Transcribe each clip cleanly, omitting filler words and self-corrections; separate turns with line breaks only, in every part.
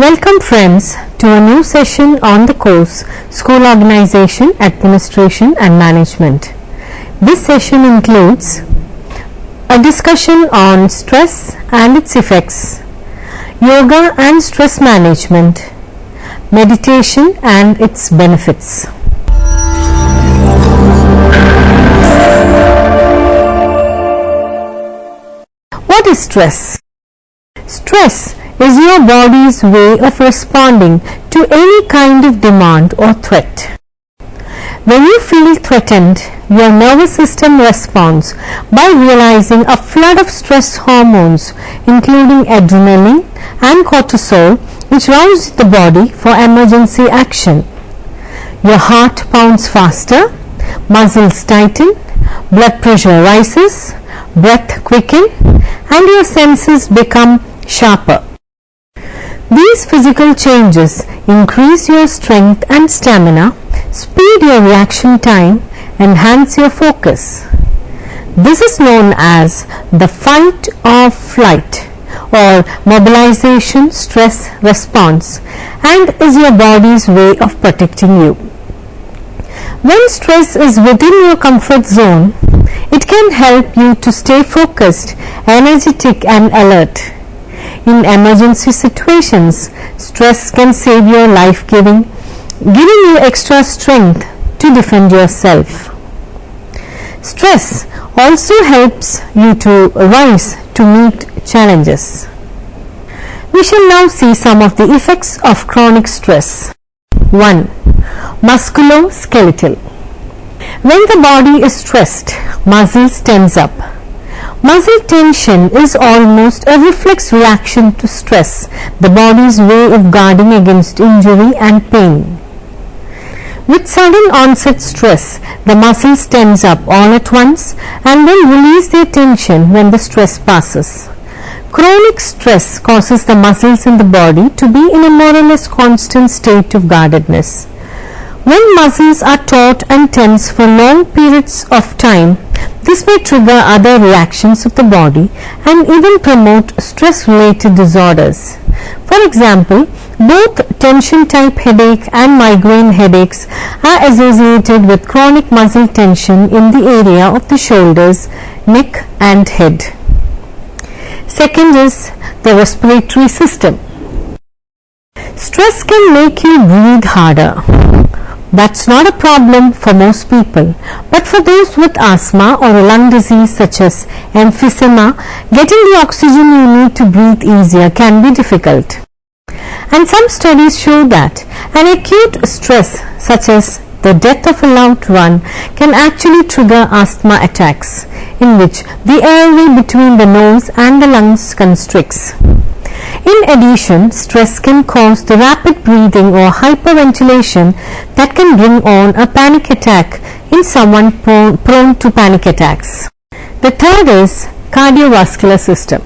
Welcome friends to a new session on the course School Organization, Administration and Management. This session includes a discussion on stress and its effects, yoga and stress management, meditation and its benefits. What is stress? Stress is your body's way of responding to any kind of demand or threat. When you feel threatened, your nervous system responds by realizing a flood of stress hormones including adrenaline and cortisol, which rouse the body for emergency action. Your heart pounds faster, muscles tighten, blood pressure rises, breath quickens, and your senses become sharper. These physical changes increase your strength and stamina, speed your reaction time, enhance your focus. This is known as the fight or flight or mobilization stress response and is your body's way of protecting you. When stress is within your comfort zone, it can help you to stay focused, energetic and alert. In emergency situations, stress can save your life, giving you extra strength to defend yourself. Stress also helps you to rise to meet challenges. We shall now see some of the effects of chronic stress. 1. Musculoskeletal. When the body is stressed, muscles tense up. Muscle tension is almost a reflex reaction to stress, the body's way of guarding against injury and pain. With sudden onset stress, the muscles tense up all at once and then release their tension when the stress passes. Chronic stress causes the muscles in the body to be in a more or less constant state of guardedness. When muscles are taut and tense for long periods of time, this may trigger other reactions of the body and even promote stress-related disorders. For example, both tension-type headache and migraine headaches are associated with chronic muscle tension in the area of the shoulders, neck and head. Second is the respiratory system. Stress can make you breathe harder. That's not a problem for most people, but for those with asthma or a lung disease such as emphysema, getting the oxygen you need to breathe easier can be difficult. And some studies show that an acute stress such as the death of a loved one can actually trigger asthma attacks, in which the airway between the nose and the lungs constricts. In addition, stress can cause the rapid breathing or hyperventilation that can bring on a panic attack in someone prone to panic attacks. The third is cardiovascular system.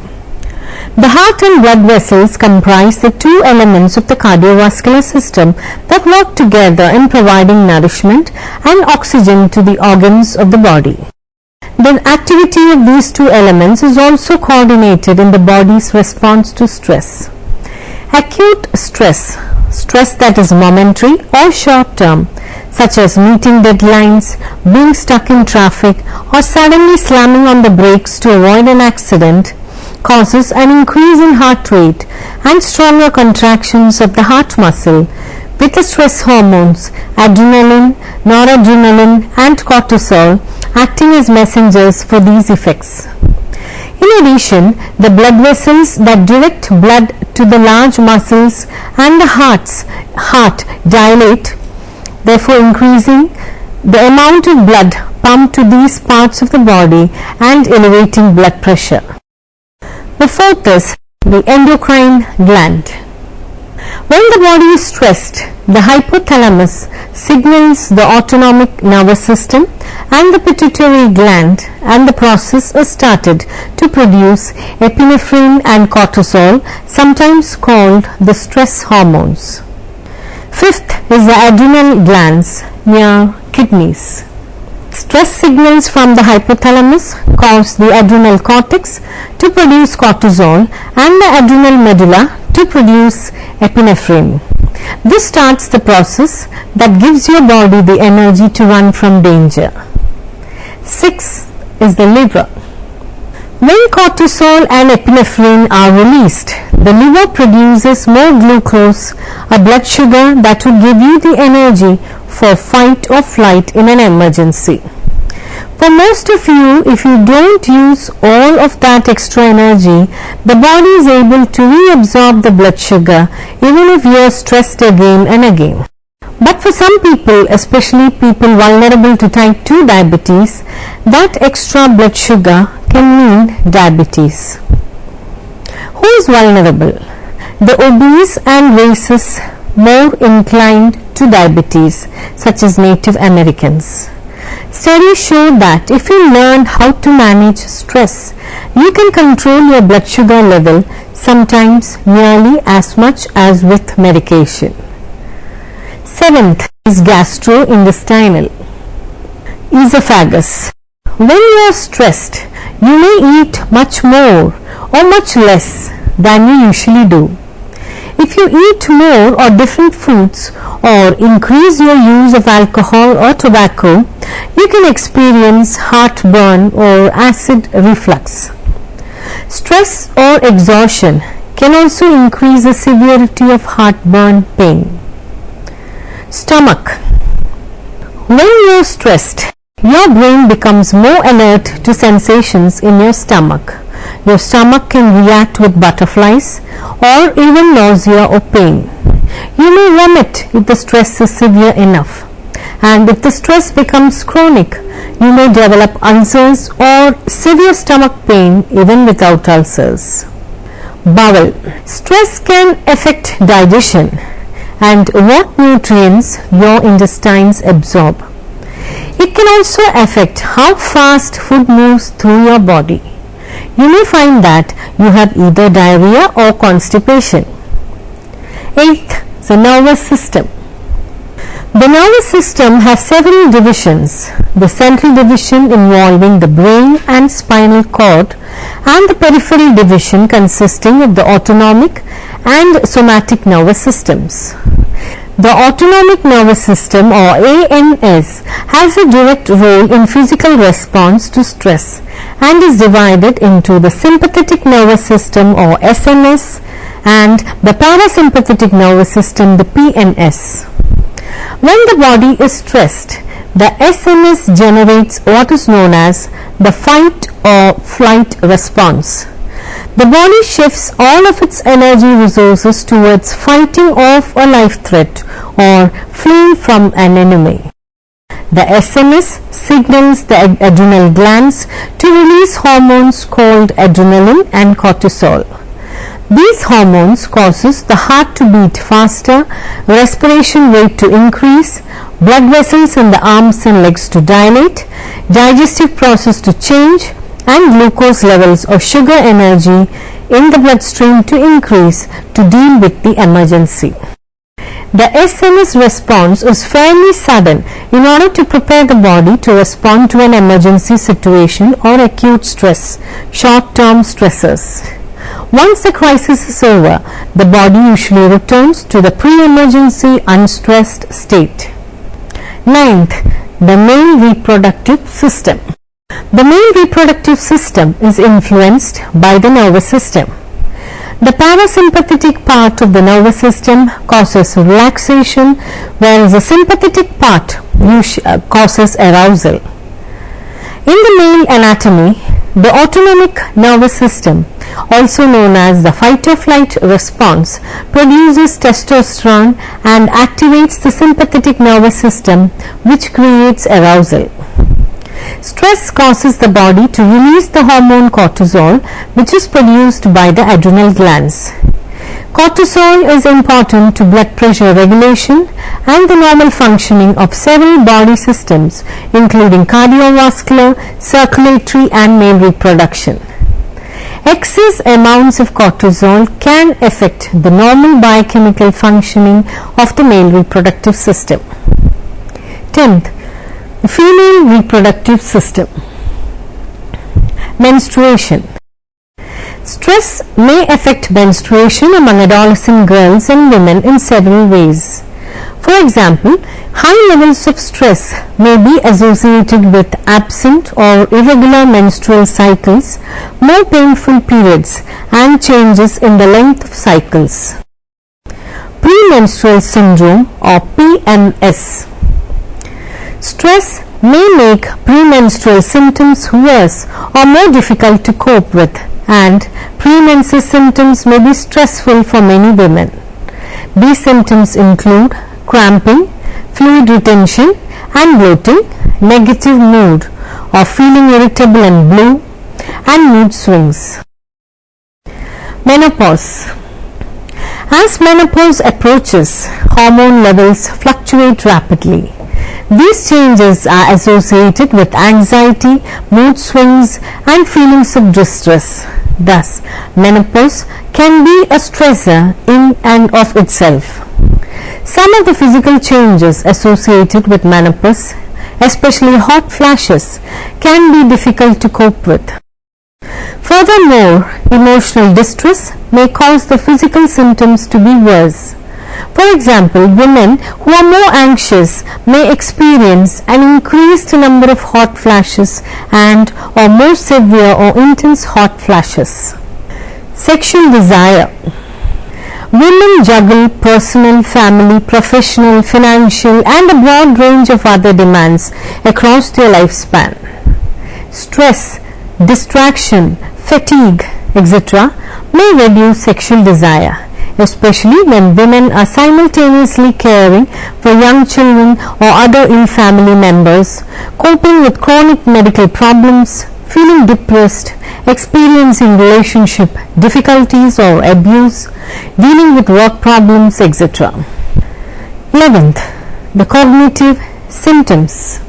The heart and blood vessels comprise the two elements of the cardiovascular system that work together in providing nourishment and oxygen to the organs of the body. The activity of these two elements is also coordinated in the body's response to stress. Acute stress, stress that is momentary or short term, such as meeting deadlines, being stuck in traffic, or suddenly slamming on the brakes to avoid an accident, causes an increase in heart rate and stronger contractions of the heart muscle, with the stress hormones adrenaline, noradrenaline and cortisol acting as messengers for these effects. In addition, the blood vessels that direct blood to the large muscles and the heart dilate, therefore increasing the amount of blood pumped to these parts of the body and elevating blood pressure. The fourth is the endocrine gland. When the body is stressed, the hypothalamus signals the autonomic nervous system and the pituitary gland, and the process is started to produce epinephrine and cortisol, sometimes called the stress hormones. Fifth is the adrenal glands near kidneys. Stress signals from the hypothalamus cause the adrenal cortex to produce cortisol and the adrenal medulla to produce epinephrine. This starts the process that gives your body the energy to run from danger. 6 is the liver. When cortisol and epinephrine are released, the liver produces more glucose, a blood sugar that will give you the energy for fight or flight in an emergency. For most of you, if you don't use all of that extra energy, the body is able to reabsorb the blood sugar even if you are stressed again and again. But for some people, especially people vulnerable to type 2 diabetes, that extra blood sugar can mean diabetes. Who is vulnerable? The obese and races more inclined to diabetes, such as Native Americans. Studies show that if you learn how to manage stress, you can control your blood sugar level, sometimes nearly as much as with medication. 7th is gastrointestinal. Esophagus. When you are stressed, you may eat much more or much less than you usually do. If you eat more or different foods or increase your use of alcohol or tobacco, you can experience heartburn or acid reflux. Stress or exhaustion can also increase the severity of heartburn pain. Stomach. When you are stressed, your brain becomes more alert to sensations in your stomach. Your stomach can react with butterflies or even nausea or pain. You may vomit if the stress is severe enough, and if the stress becomes chronic, you may develop ulcers or severe stomach pain even without ulcers. Bowel. Stress can affect digestion and what nutrients your intestines absorb. It can also affect how fast food moves through your body. You may find that you have either diarrhea or constipation. 8th, the nervous system. The nervous system has several divisions: the central division involving the brain and spinal cord, and the peripheral division consisting of the autonomic and somatic nervous systems. The autonomic nervous system, or ANS, has a direct role in physical response to stress and is divided into the sympathetic nervous system, or SNS, and the parasympathetic nervous system, the PNS. When the body is stressed, the SNS generates what is known as the fight or flight response. The body shifts all of its energy resources towards fighting off a life threat or fleeing from an enemy. The SNS signals the adrenal glands to release hormones called adrenaline and cortisol. These hormones causes the heart to beat faster, respiration rate to increase, blood vessels in the arms and legs to dilate, digestive process to change, and glucose levels or sugar energy in the bloodstream to increase to deal with the emergency. The SNS response is fairly sudden in order to prepare the body to respond to an emergency situation or acute stress, short-term stressors. Once the crisis is over, the body usually returns to the pre-emergency unstressed state. 9th, the male reproductive system. The male reproductive system is influenced by the nervous system. The parasympathetic part of the nervous system causes relaxation, whereas the sympathetic part causes arousal. In the male anatomy, the autonomic nervous system, also known as the fight or flight response, produces testosterone and activates the sympathetic nervous system, which creates arousal. Stress causes the body to release the hormone cortisol, which is produced by the adrenal glands. Cortisol is important to blood pressure regulation and the normal functioning of several body systems, including cardiovascular, circulatory, and male reproduction. Excess amounts of cortisol can affect the normal biochemical functioning of the male reproductive system. 10th, Female reproductive system. Menstruation. Stress may affect menstruation among adolescent girls and women in several ways. For example, high levels of stress may be associated with absent or irregular menstrual cycles, more painful periods, and changes in the length of cycles. Premenstrual syndrome or PMS. Stress may make premenstrual symptoms worse or more difficult to cope with, and premenstrual symptoms may be stressful for many women. These symptoms include cramping, fluid retention and bloating, negative mood or feeling irritable and blue, and mood swings. Menopause. As menopause approaches, hormone levels fluctuate rapidly. These changes are associated with anxiety, mood swings, and feelings of distress. Thus, menopause can be a stressor in and of itself. Some of the physical changes associated with menopause, especially hot flashes, can be difficult to cope with. Furthermore, emotional distress may cause the physical symptoms to be worse. For example, women who are more anxious may experience an increased number of hot flashes and or more severe or intense hot flashes. Sexual desire. Women juggle personal, family, professional, financial, and a broad range of other demands across their lifespan. Stress, distraction, fatigue, etc. may reduce sexual desire, especially when women are simultaneously caring for young children or other ill family members, coping with chronic medical problems, feeling depressed, experiencing relationship difficulties or abuse, dealing with work problems, etc. 11th, the cognitive symptoms.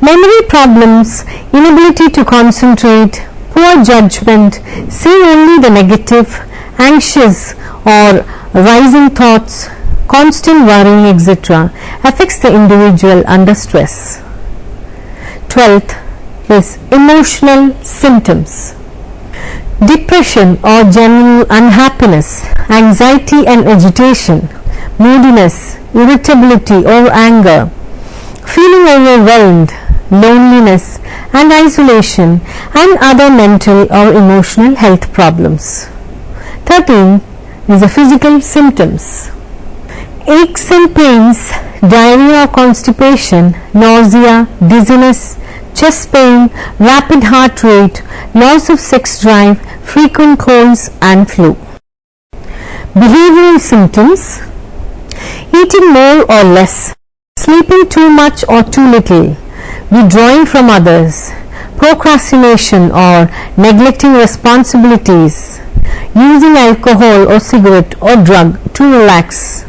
Memory problems, inability to concentrate, poor judgment, seeing only the negative, anxious or rising thoughts, constant worrying, etc. affects the individual under stress. 12th is emotional symptoms. Depression or general unhappiness, anxiety and agitation, moodiness, irritability or anger, feeling overwhelmed, loneliness and isolation, and other mental or emotional health problems. 13 is the physical symptoms. Aches and pains, diarrhea or constipation, nausea, dizziness, chest pain, rapid heart rate, loss of sex drive, frequent colds and flu. Behavioral symptoms. Eating more or less, sleeping too much or too little, withdrawing from others, procrastination or neglecting responsibilities, using alcohol or cigarette or drug to relax,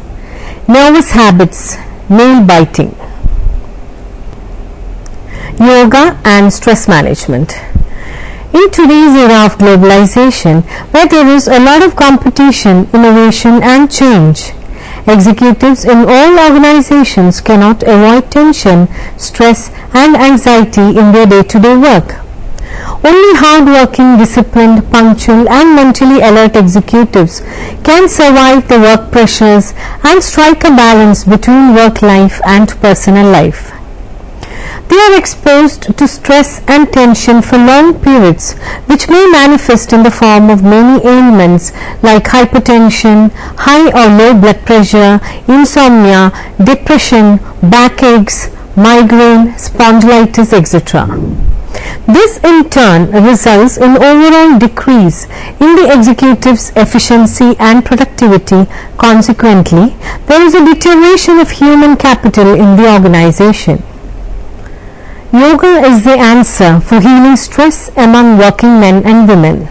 nervous habits, nail biting. Yoga and stress management. In today's era of globalization, where there is a lot of competition, innovation and change, executives in all organizations cannot avoid tension, stress and anxiety in their day-to-day work. Only hard-working, disciplined, punctual and mentally alert executives can survive the work pressures and strike a balance between work life and personal life. They are exposed to stress and tension for long periods, which may manifest in the form of many ailments like hypertension, high or low blood pressure, insomnia, depression, backaches, migraine, spondylitis, etc. This in turn results in overall decrease in the executive's efficiency and productivity. Consequently, there is a deterioration of human capital in the organization. Yoga is the answer for healing stress among working men and women.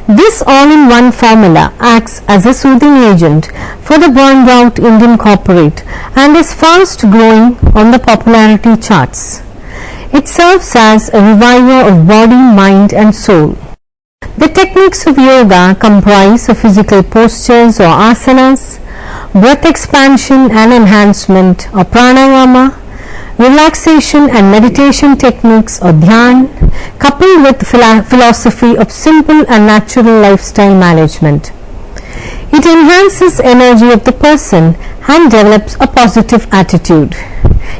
This all-in-one formula acts as a soothing agent for the burned-out Indian corporate and is fast growing on the popularity charts. It serves as a reviver of body, mind and soul. The techniques of yoga comprise of physical postures or asanas, breath expansion and enhancement or pranayama, relaxation and meditation techniques or dhyan, coupled with philosophy of simple and natural lifestyle management. It enhances energy of the person and develops a positive attitude.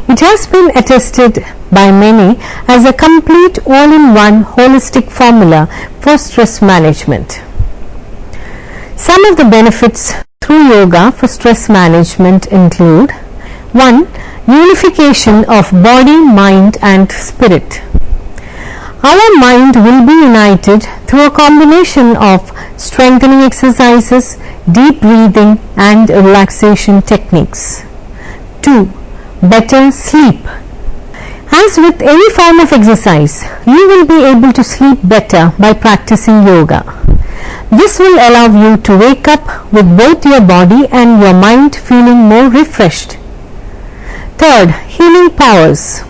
It has been attested by many as a complete all-in-one holistic formula for stress management. Some of the benefits through yoga for stress management include: 1. Unification of body, mind and spirit. Our mind will be united through a combination of strengthening exercises, deep breathing and relaxation techniques. 2. Better sleep. As with any form of exercise, you will be able to sleep better by practicing yoga. This will allow you to wake up with both your body and your mind feeling more refreshed. 3rd, healing powers.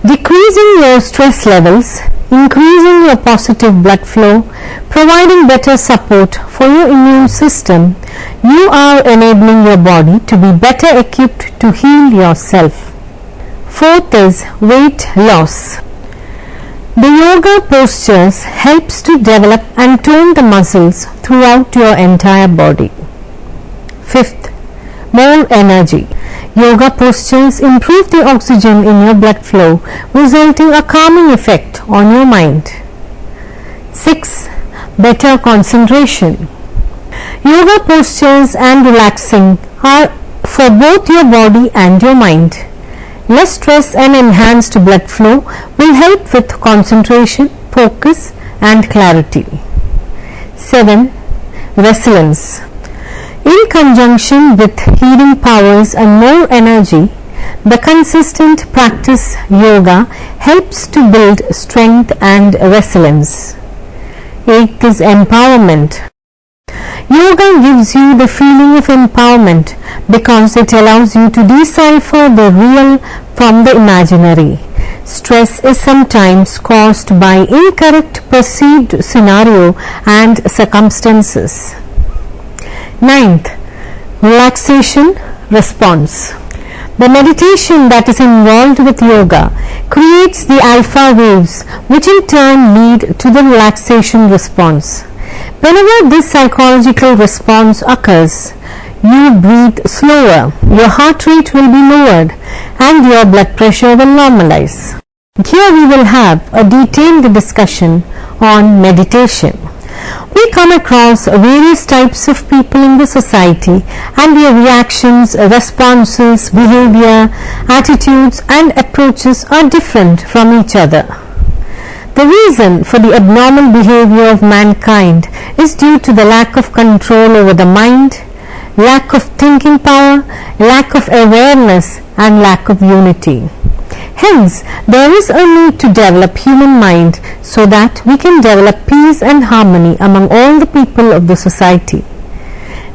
Decreasing your stress levels, increasing your positive blood flow, providing better support for your immune system, you are enabling your body to be better equipped to heal yourself. 4th is weight loss. The yoga postures helps to develop and tone the muscles throughout your entire body. 5th, more energy. Yoga postures improve the oxygen in your blood flow, resulting a calming effect on your mind. 6. Better concentration. Yoga postures and relaxing are for both your body and your mind. Less stress and enhanced blood flow will help with concentration, focus and clarity. 7. Resilience. In conjunction with healing powers and more energy, the consistent practice yoga helps to build strength and resilience. 8th is empowerment. Yoga gives you the feeling of empowerment because it allows you to decipher the real from the imaginary. Stress is sometimes caused by incorrect perceived scenario and circumstances. 9th, relaxation response. The meditation that is involved with yoga creates the alpha waves, which in turn lead to the relaxation response. Whenever this psychological response occurs, you breathe slower, your heart rate will be lowered and your blood pressure will normalize. Here we will have a detailed discussion on meditation. We come across various types of people in the society and their reactions, responses, behavior, attitudes and approaches are different from each other. The reason for the abnormal behavior of mankind is due to the lack of control over the mind, lack of thinking power, lack of awareness and lack of unity. Hence, there is a need to develop human mind so that we can develop peace and harmony among all the people of the society.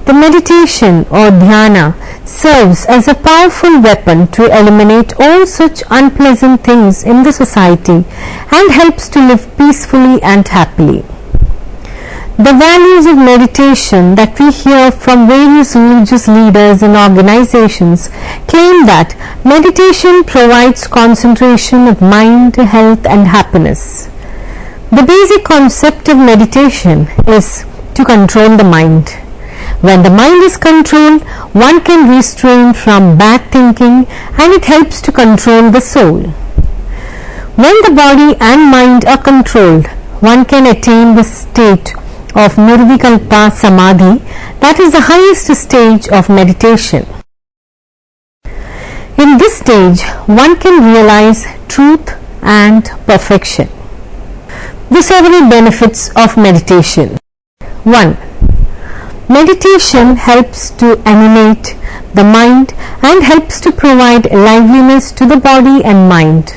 The meditation or dhyana serves as a powerful weapon to eliminate all such unpleasant things in the society and helps to live peacefully and happily. The values of meditation that we hear from various religious leaders and organizations claim that meditation provides concentration of mind, health and happiness. The basic concept of meditation is to control the mind. When the mind is controlled, one can restrain from bad thinking and it helps to control the soul. When the body and mind are controlled, one can attain the state of nirvikalpa samadhi, that is the highest stage of meditation. In this stage, one can realize truth and perfection. The several benefits of meditation. 1. Meditation helps to animate the mind and helps to provide liveliness to the body and mind.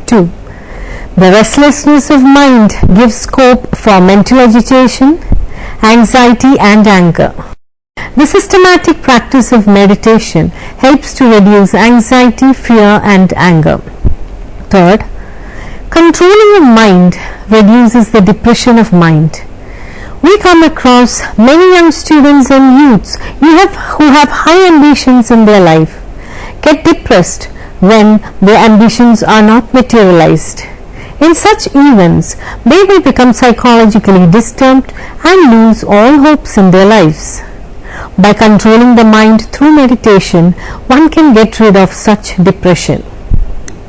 2. The restlessness of mind gives scope for mental agitation, anxiety and anger. The systematic practice of meditation helps to reduce anxiety, fear and anger. 3rd, controlling of mind reduces the depression of mind. We come across many young students and youths who have high ambitions in their life, get depressed when their ambitions are not materialized. In such events, they will become psychologically disturbed and lose all hopes in their lives. By controlling the mind through meditation, one can get rid of such depression.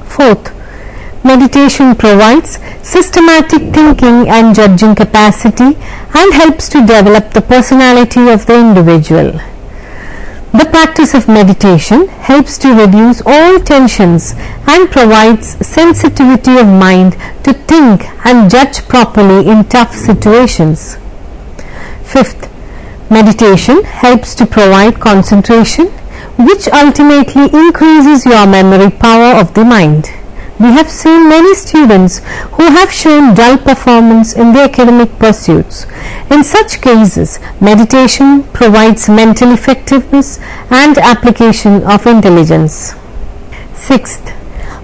Fourth, meditation provides systematic thinking and judging capacity and helps to develop the personality of the individual. The practice of meditation helps to reduce all tensions and provides sensitivity of mind to think and judge properly in tough situations. Fifth, meditation helps to provide concentration, which ultimately increases your memory power of the mind. We have seen many students who have shown dull performance in their academic pursuits. In such cases, meditation provides mental effectiveness and application of intelligence. Sixth,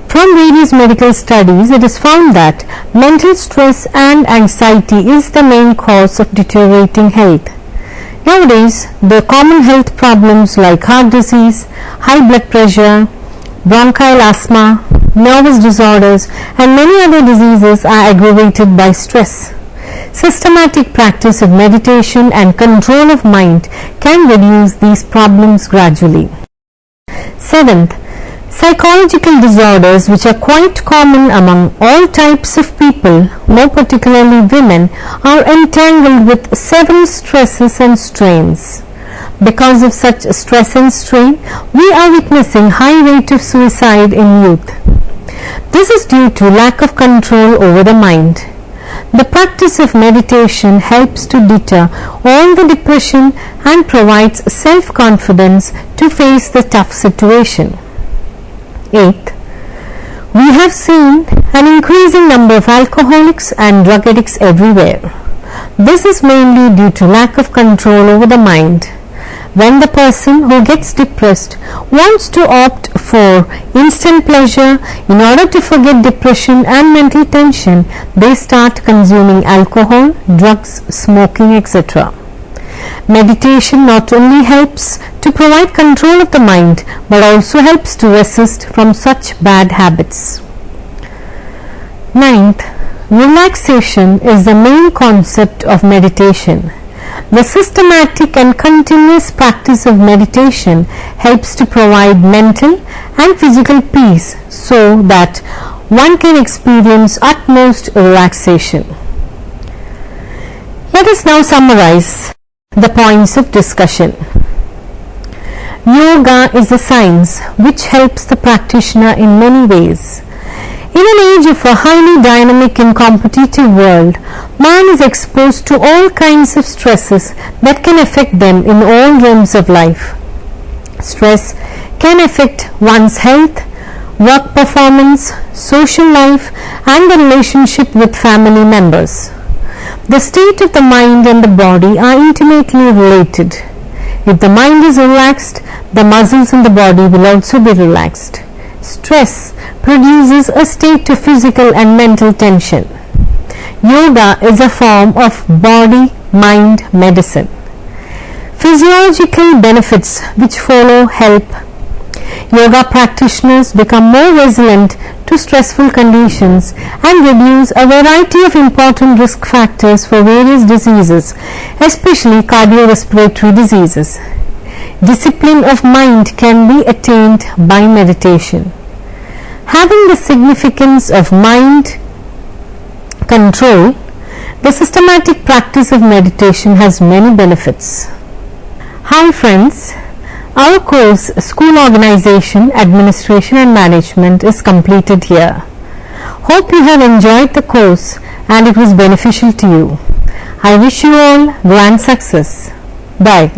from various medical studies, it is found that mental stress and anxiety is the main cause of deteriorating health. Nowadays, the common health problems like heart disease, high blood pressure, bronchial asthma, nervous disorders, and many other diseases are aggravated by stress. Systematic practice of meditation and control of mind can reduce these problems gradually. Seventh, psychological disorders, which are quite common among all types of people, more particularly women, are entangled with several stresses and strains. Because of such stress and strain, we are witnessing high rate of suicide in youth. This is due to lack of control over the mind. The practice of meditation helps to deter all the depression and provides self-confidence to face the tough situation. Eighth, we have seen an increasing number of alcoholics and drug addicts everywhere. This is mainly due to lack of control over the mind. When the person who gets depressed wants to opt for instant pleasure in order to forget depression and mental tension, they start consuming alcohol, drugs, smoking, etc. Meditation not only helps to provide control of the mind but also helps to resist from such bad habits. Ninth, relaxation is the main concept of meditation. The systematic and continuous practice of meditation helps to provide mental and physical peace so that one can experience utmost relaxation. Let us now summarize the points of discussion. Yoga is a science which helps the practitioner in many ways. In an age of a highly dynamic and competitive world, man is exposed to all kinds of stresses that can affect them in all realms of life. Stress can affect one's health, work performance, social life, and the relationship with family members. The state of the mind and the body are intimately related. If the mind is relaxed, the muscles in the body will also be relaxed. Stress produces a state of physical and mental tension. Yoga is a form of body-mind medicine. Physiological benefits which follow help yoga practitioners become more resilient to stressful conditions and reduce a variety of important risk factors for various diseases, especially cardiorespiratory diseases. Discipline of mind can be attained by meditation. Having the significance of mind control, the systematic practice of meditation has many benefits. Hi friends, our course School Organization, Administration and Management is completed here. Hope you have enjoyed the course and it was beneficial to you. I wish you all grand success. Bye.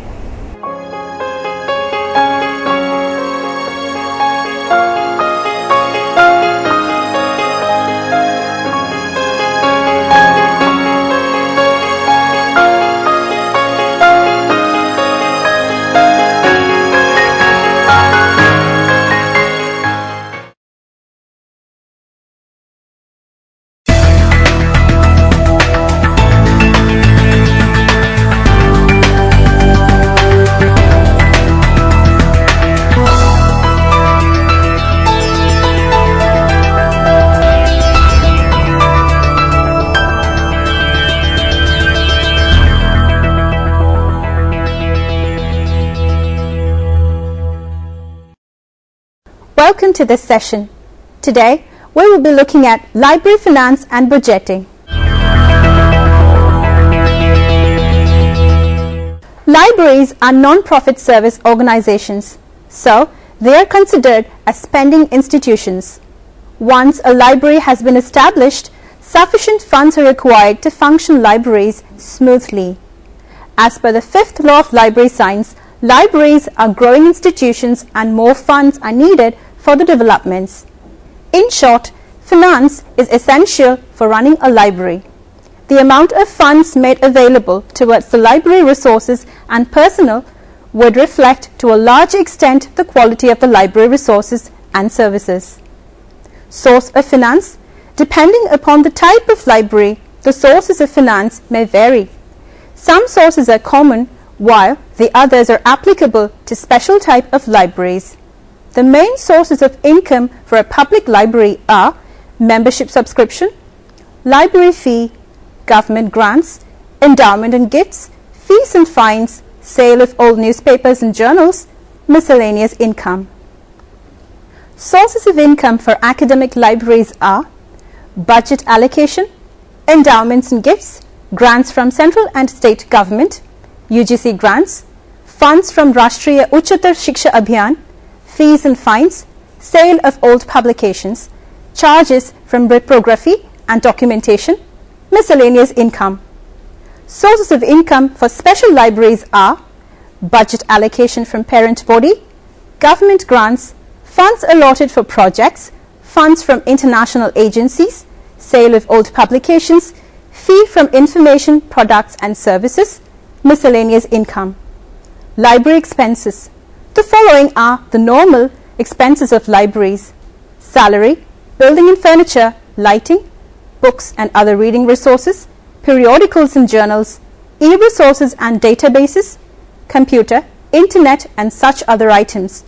welcome to this session. Today, we will be looking at library finance and budgeting. Libraries are non-profit service organizations, so they are considered as spending institutions. Once a library has been established, sufficient funds are required to function libraries smoothly. As per the fifth law of library science, libraries are growing institutions and more funds are needed for the developments. In short, finance is essential for running a library. The amount of funds made available towards the library resources and personnel would reflect to a large extent the quality of the library resources and services. Source of finance. Depending upon the type of library, the sources of finance may vary. Some sources are common, while the others are applicable to special type of libraries. The main sources of income for a public library are membership subscription, library fee, government grants, endowment and gifts, fees and fines, sale of old newspapers and journals, miscellaneous income. Sources of income for academic libraries are budget allocation, endowments and gifts, grants from central and state government, UGC grants, funds from Rashtriya Uchatar Shiksha Abhiyan, fees and fines, sale of old publications, charges from reprography and documentation, miscellaneous income. Sources of income for special libraries are budget allocation from parent body, government grants, funds allotted for projects, funds from international agencies, sale of old publications, fee from information products and services, miscellaneous income. Library expenses. The following are the normal expenses of libraries: salary, building and furniture, lighting, books and other reading resources, periodicals and journals, e-resources and databases, computer, internet and such other items,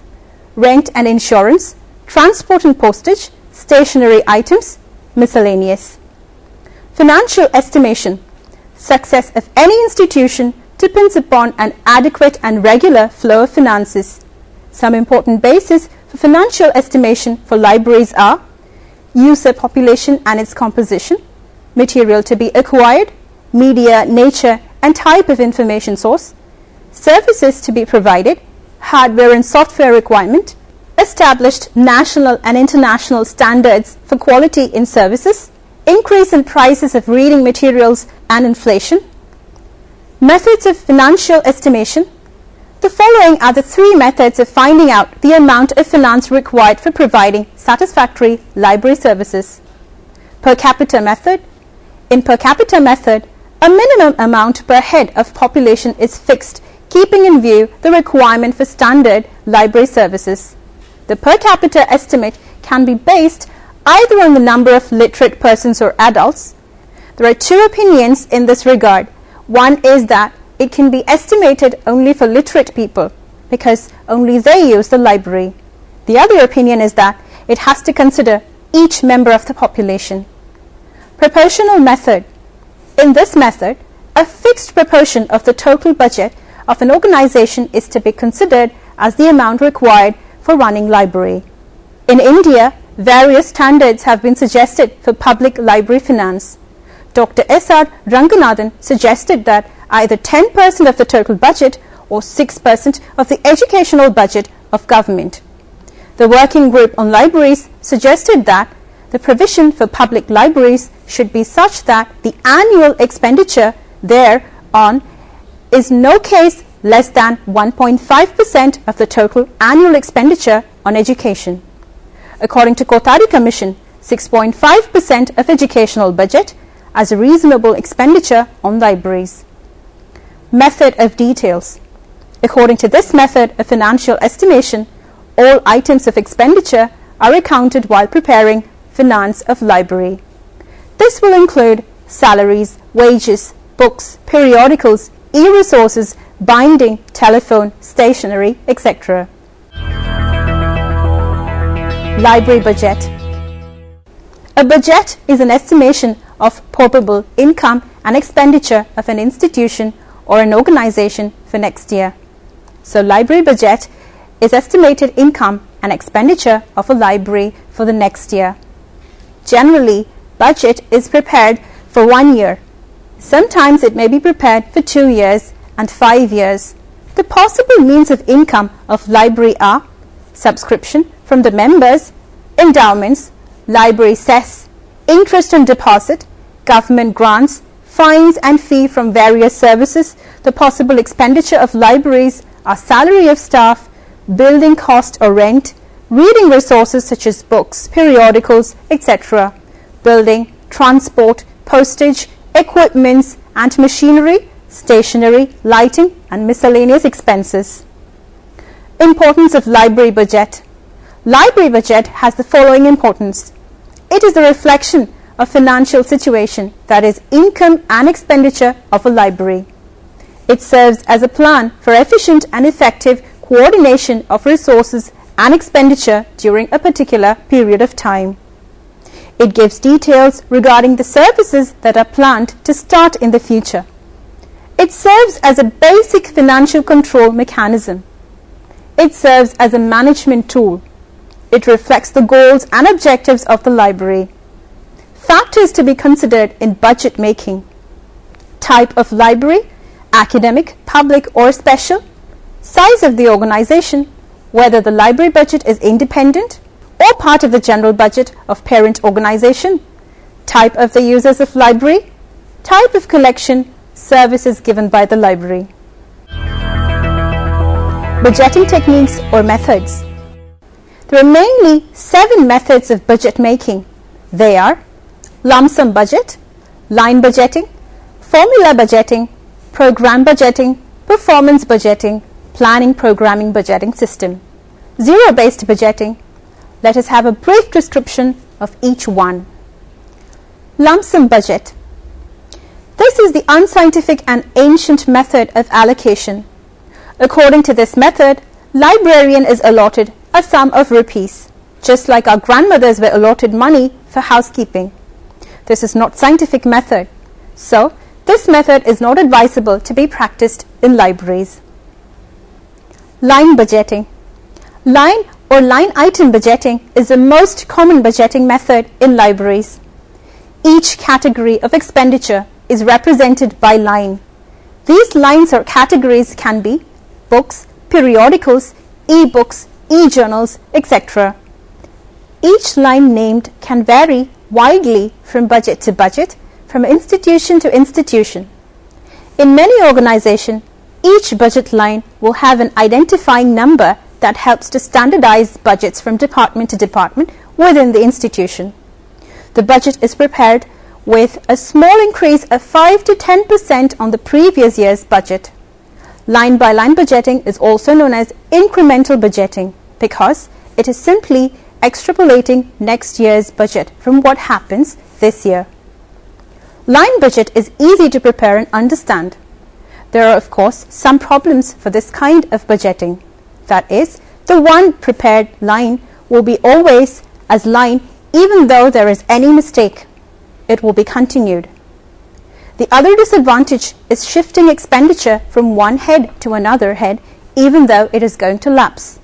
rent and insurance, transport and postage, stationery items, miscellaneous. Financial estimation. Success of any institution depends upon an adequate and regular flow of finances. Some important bases for financial estimation for libraries are user population and its composition, material to be acquired, media, nature and type of information source, services to be provided, hardware and software requirement, established national and international standards for quality in services, increase in prices of reading materials and inflation. Methods of financial estimation. The following are the three methods of finding out the amount of finance required for providing satisfactory library services. Per capita method. In per capita method, a minimum amount per head of population is fixed, keeping in view the requirement for standard library services. The per capita estimate can be based either on the number of literate persons or adults. There are two opinions in this regard. One is that it can be estimated only for literate people because only they use the library. The other opinion is that it has to consider each member of the population. Proportional method. In this method, a fixed proportion of the total budget of an organization is to be considered as the amount required for running library. In India, various standards have been suggested for public library finance. Dr. S.R. Ranganathan suggested that either 10% of the total budget or 6% of the educational budget of government. The working group on libraries suggested that the provision for public libraries should be such that the annual expenditure thereon is no case less than 1.5% of the total annual expenditure on education. According to Kothari Commission, 6.5% of educational budget as a reasonable expenditure on libraries. Method of details. According to this method of financial estimation, all items of expenditure are accounted while preparing finance of library. This will include salaries, wages, books, periodicals, e-resources, binding, telephone, stationery, etc. Library budget. A budget is an estimation of probable income and expenditure of an institution or an organization for next year. So library budget is estimated income and expenditure of a library for the next year. Generally, budget is prepared for 1 year. Sometimes it may be prepared for 2 years and 5 years. The possible means of income of library are subscription from the members, endowments, library cess, interest on deposit, government grants, fines and fee from various services. The possible expenditure of libraries are salary of staff, building cost or rent, reading resources such as books, periodicals, etc., building, transport, postage, equipments and machinery, stationery, lighting and miscellaneous expenses. Importance of library budget. Library budget has the following importance. It is the reflection of financial situation, that is, income and expenditure of a library. It serves as a plan for efficient and effective coordination of resources and expenditure during a particular period of time. It gives details regarding the services that are planned to start in the future. It serves as a basic financial control mechanism. It serves as a management tool. It reflects the goals and objectives of the library. Factors to be considered in budget making. Type of library, academic, public or special. Size of the organization, whether the library budget is independent or part of the general budget of parent organization. Type of the users of library. Type of collection, services given by the library. Budgeting techniques or methods. There are mainly 7 methods of budget making. They are lump sum budget, line budgeting, formula budgeting, program budgeting, performance budgeting, planning programming budgeting system, zero-based budgeting. Let us have a brief description of each one. Lump sum budget. This is the unscientific and ancient method of allocation. According to this method, librarian is allotted a sum of rupees, just like our grandmothers were allotted money for housekeeping. This is not scientific method, so this method is not advisable to be practiced in libraries. Line budgeting. Line or line item budgeting is the most common budgeting method in libraries. Each category of expenditure is represented by line. These lines or categories can be books, periodicals, e-books, e-journals, etc. Each line named can vary widely from budget to budget, from institution to institution. In many organizations, each budget line will have an identifying number that helps to standardize budgets from department to department within the institution. The budget is prepared with a small increase of 5 to 10% on the previous year's budget. Line-by-line budgeting is also known as incremental budgeting because it is simply extrapolating next year's budget from what happens this year. Line budget is easy to prepare and understand. There are, of course, some problems for this kind of budgeting. That is, the one prepared line will be always as line even though there is any mistake. It will be continued. The other disadvantage is shifting expenditure from one head to another head even though it is going to lapse.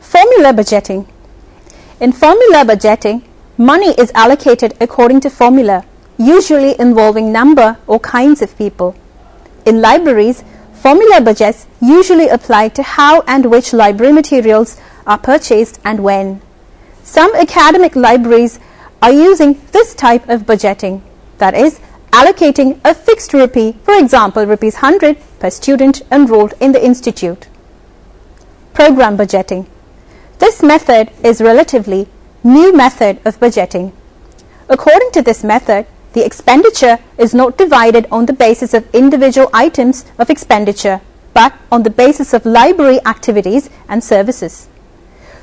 Formula budgeting. In formula budgeting, money is allocated according to formula, usually involving number or kinds of people. In libraries, formula budgets usually apply to how and which library materials are purchased and when. Some academic libraries are using this type of budgeting, that is, allocating a fixed rupee, for example, rupees 100 per student enrolled in the institute. Program budgeting. This method is relatively new method of budgeting. According to this method, the expenditure is not divided on the basis of individual items of expenditure, but on the basis of library activities and services.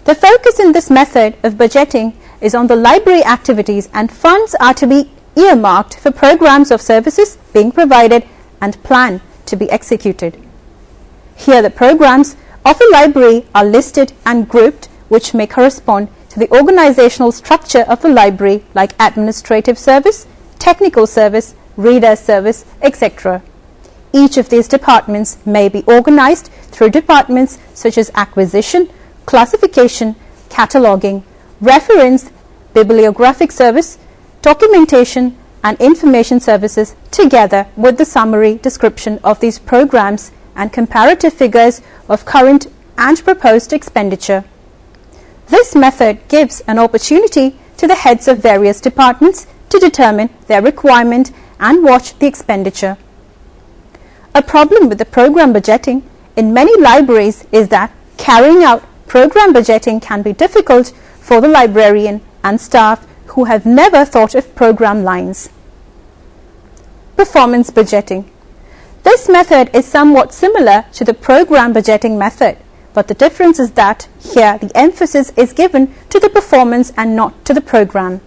The focus in this method of budgeting is on the library activities, and funds are to be earmarked for programs of services being provided and plan to be executed. Here the programs of a library are listed and grouped, which may correspond to the organizational structure of the library, like administrative service, technical service, reader service, etc. Each of these departments may be organized through departments such as acquisition, classification, cataloging, reference, bibliographic service, documentation, and information services together with the summary description of these programs and comparative figures of current and proposed expenditure. This method gives an opportunity to the heads of various departments to determine their requirement and watch the expenditure. A problem with the program budgeting in many libraries is that carrying out program budgeting can be difficult for the librarian and staff who have never thought of program lines. Performance budgeting. This method is somewhat similar to the program budgeting method, but the difference is that here the emphasis is given to the performance and not to the program.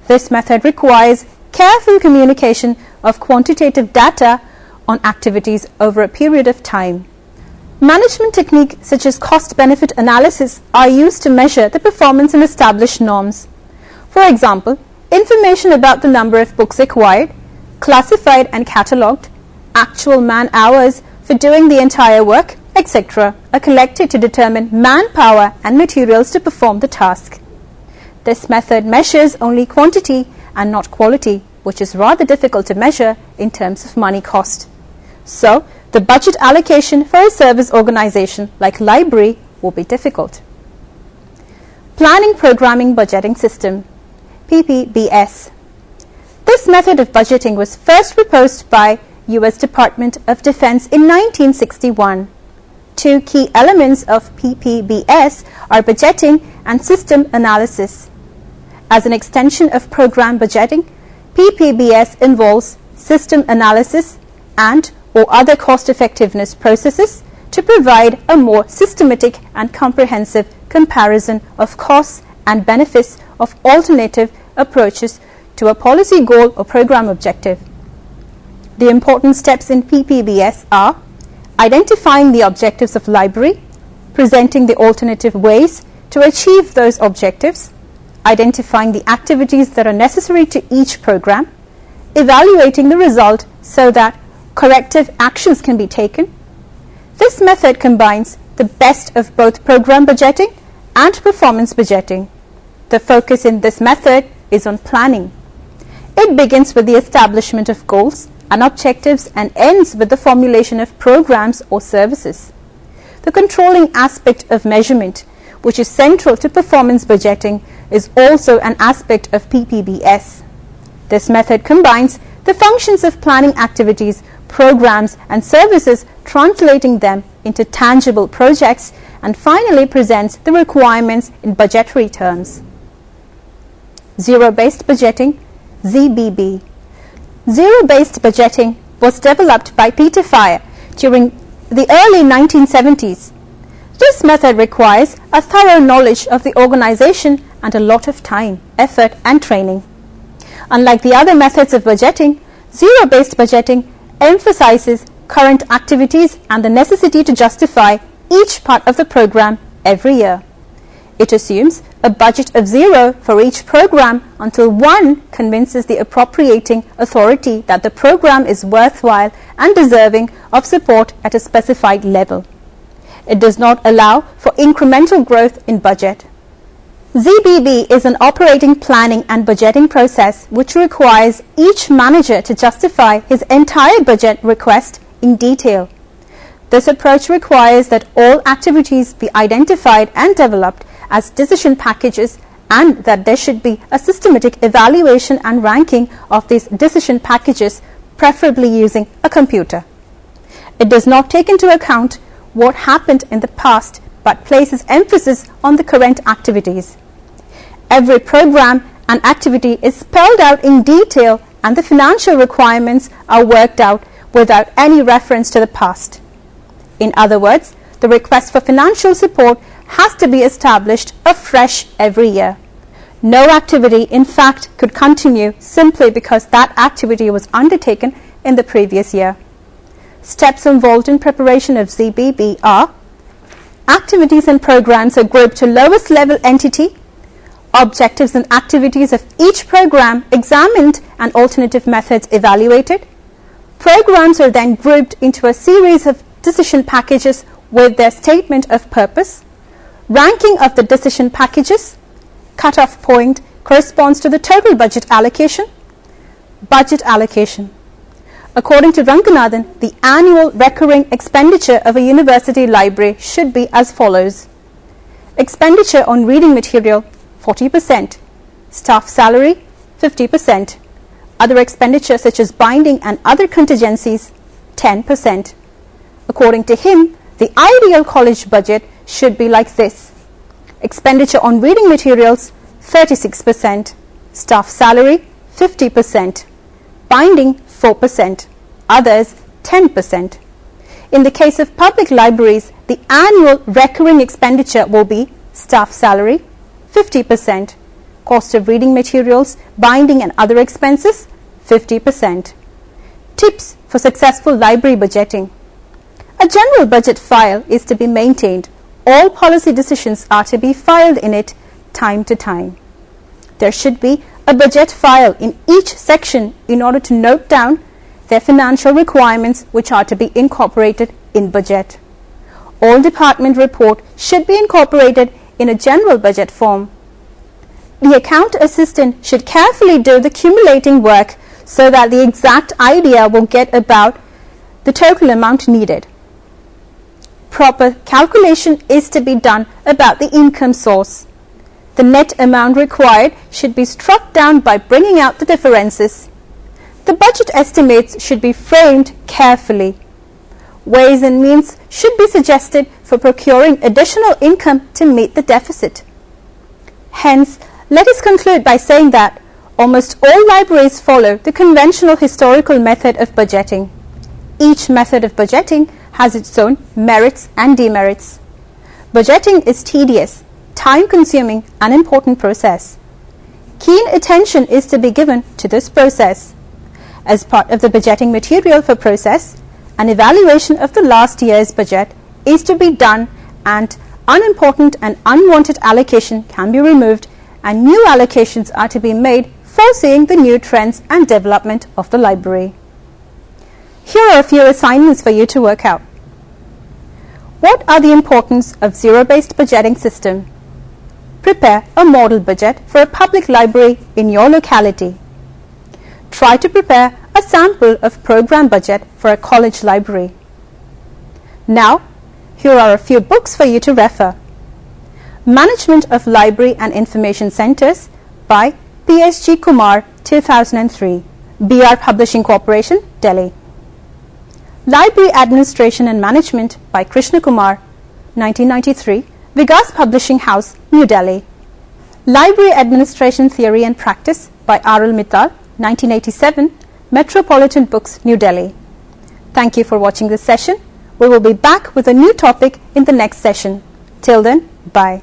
This method requires careful communication of quantitative data on activities over a period of time. Management techniques such as cost-benefit analysis are used to measure the performance and establish norms. For example, information about the number of books acquired, classified and catalogued, actual man-hours for doing the entire work, etc. are collected to determine manpower and materials to perform the task. This method measures only quantity and not quality, which is rather difficult to measure in terms of money cost. So, the budget allocation for a service organization like library will be difficult. Planning Programming Budgeting System, PPBS. This method of budgeting was first proposed by U.S. Department of Defense in 1961. Two key elements of PPBS are budgeting and system analysis. As an extension of program budgeting, PPBS involves system analysis and or other cost-effectiveness processes to provide a more systematic and comprehensive comparison of costs and benefits of alternative approaches to a policy goal or program objective. The important steps in PPBS are identifying the objectives of library, presenting the alternative ways to achieve those objectives, identifying the activities that are necessary to each program, evaluating the result so that corrective actions can be taken. This method combines the best of both program budgeting and performance budgeting. The focus in this method is on planning. It begins with the establishment of goals and objectives and ends with the formulation of programs or services. The controlling aspect of measurement, which is central to performance budgeting, is also an aspect of PPBS. This method combines the functions of planning activities, programs and services, translating them into tangible projects, and finally presents the requirements in budgetary terms. Zero-based budgeting, ZBB. Zero-based budgeting was developed by Peter Fire during the early 1970s. This method requires a thorough knowledge of the organization and a lot of time, effort and training. Unlike the other methods of budgeting, zero-based budgeting emphasizes current activities and the necessity to justify each part of the program every year. It assumes a budget of zero for each program until one convinces the appropriating authority that the program is worthwhile and deserving of support at a specified level. It does not allow for incremental growth in budget. ZBB is an operating planning and budgeting process which requires each manager to justify his entire budget request in detail. This approach requires that all activities be identified and developed as decision packages and that there should be a systematic evaluation and ranking of these decision packages, preferably using a computer. It does not take into account what happened in the past but places emphasis on the current activities. Every program and activity is spelled out in detail and the financial requirements are worked out without any reference to the past. In other words, the request for financial support has to be established afresh every year. No activity, in fact, could continue simply because that activity was undertaken in the previous year. Steps involved in preparation of ZBB are: activities and programs are grouped to lowest level entity, objectives and activities of each program examined and alternative methods evaluated. Programs are then grouped into a series of decision packages with their statement of purpose. ranking of the decision packages. Cut-off point corresponds to the total budget allocation. Budget allocation. According to Ranganathan, the annual recurring expenditure of a university library should be as follows. Expenditure on reading material 40%, staff salary 50%, other expenditure such as binding and other contingencies 10%. According to him, the ideal college budget should be like this. Expenditure on reading materials 36%, staff salary 50%, binding 4%, others 10%. In the case of public libraries, the annual recurring expenditure will be staff salary 50%, cost of reading materials, binding and other expenses 50%. Tips for successful library budgeting. A general budget file is to be maintained. All policy decisions are to be filed in it time to time. There should be a budget file in each section in order to note down their financial requirements which are to be incorporated in budget. All department report should be incorporated in a general budget form. The account assistant should carefully do the accumulating work so that the exact idea will get about the total amount needed. Proper calculation is to be done about the income source. The net amount required should be struck down by bringing out the differences. The budget estimates should be framed carefully. Ways and means should be suggested for procuring additional income to meet the deficit. Hence, let us conclude by saying that almost all libraries follow the conventional historical method of budgeting. Each method of budgeting has its own merits and demerits. Budgeting is tedious, time-consuming and important process. Keen attention is to be given to this process. As part of the budgeting material for process, an evaluation of the last year's budget is to be done and unimportant and unwanted allocation can be removed and new allocations are to be made foreseeing the new trends and development of the library. Here are a few assignments for you to work out. What are the importance of zero-based budgeting system? Prepare a model budget for a public library in your locality. Try to prepare a sample of program budget for a college library. Now, here are a few books for you to refer. Management of Library and Information Centers by P.S.G. Kumar, 2003, BR Publishing Corporation, Delhi. Library Administration and Management by Krishna Kumar, 1993, Vigas Publishing House, New Delhi. Library Administration Theory and Practice by R.L. Mittal, 1987, Metropolitan Books, New Delhi. Thank you for watching this session. We will be back with a new topic in the next session. Till then, bye.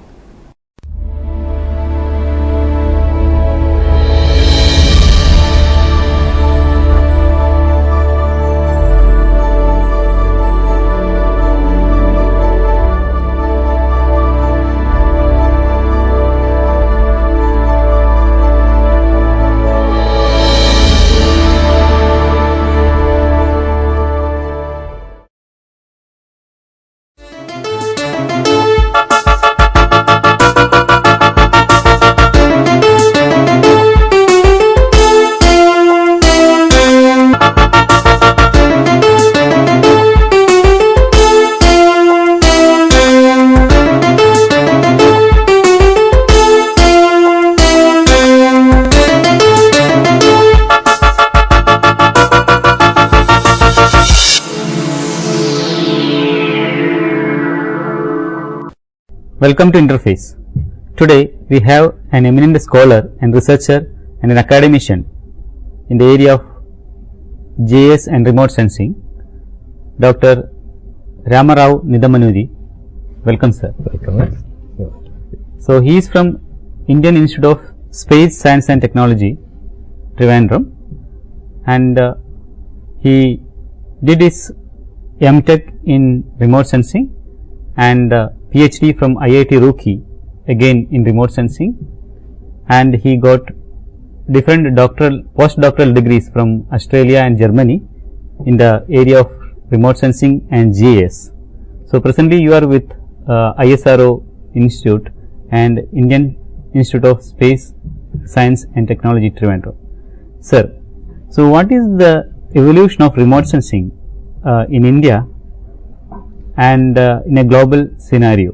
Welcome to Interface. Today we have an eminent scholar and researcher and an academician in the area of GIS and remote sensing, Dr. Ramarao Nidamanudi. Welcome, sir.
Welcome.
So he is from Indian Institute of Space Science and Technology, Trivandrum, and he did his M.Tech in remote sensing and PhD from IIT Roorkee, again in remote sensing, and he got different postdoctoral degrees from Australia and Germany in the area of remote sensing and GIS. So presently you are with ISRO Institute and Indian Institute of Space Science and Technology, Trivandrum. Sir, so what is the evolution of remote sensing in India and in a global scenario,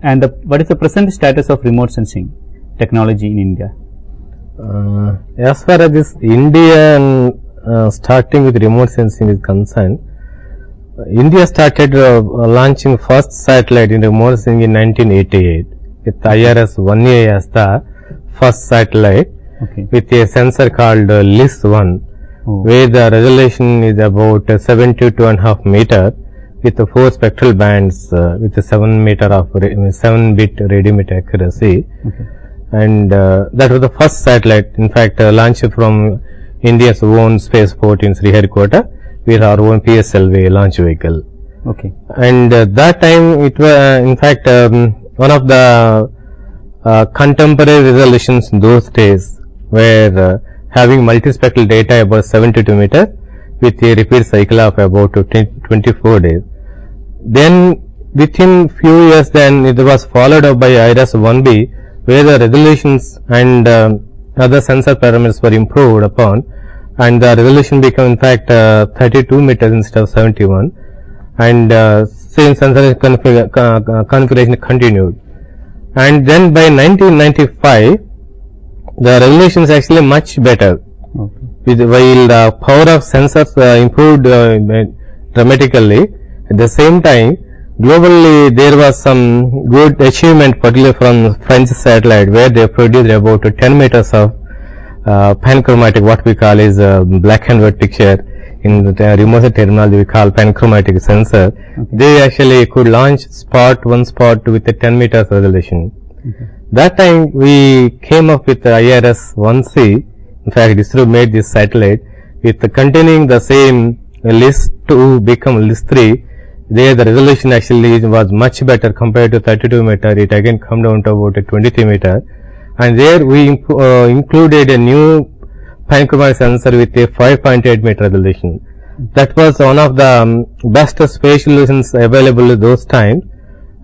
and what is the present status of remote sensing technology in India?
As far as this Indian starting with remote sensing is concerned, India started launching first satellite in remote sensing in 1988 with IRS-1A as the first satellite,
Okay.
with a sensor called LIS-1, where the resolution is about 72.5 meter with 4 spectral bands with 7 bit radiometer accuracy.
Okay.
And that was the first satellite, in fact, launched from India's own spaceport in Sriharikota with our own PSLV launch vehicle.
Okay.
And that time it was, in fact, one of the contemporary resolutions in those days were having multispectral data about 72 meters with a repeat cycle of about 24 days. Then within few years, then it was followed up by IRS-1B, where the resolutions and other sensor parameters were improved upon, and the resolution became in fact 32 meters instead of 71, and same sensor configuration continued. And then by 1995, the resolution is actually much better.
Okay.
While the power of sensors improved dramatically, at the same time, globally there was some good achievement, particularly from French satellite, where they produced about 10 meters of panchromatic, what we call is black and white picture. In the remote terminology we call panchromatic sensor.
Okay.
They actually could launch one spot with a 10 meters resolution.
Okay.
That time we came up with the IRS-1C. In fact, ISRO made this satellite with containing the same LIS-2 become LIS-3. There the resolution actually was much better compared to 32 meter. It again come down to about 23 meter. And there we included a new panchromatic sensor with a 5.8 meter resolution. That was one of the best spatial resolutions available at those times,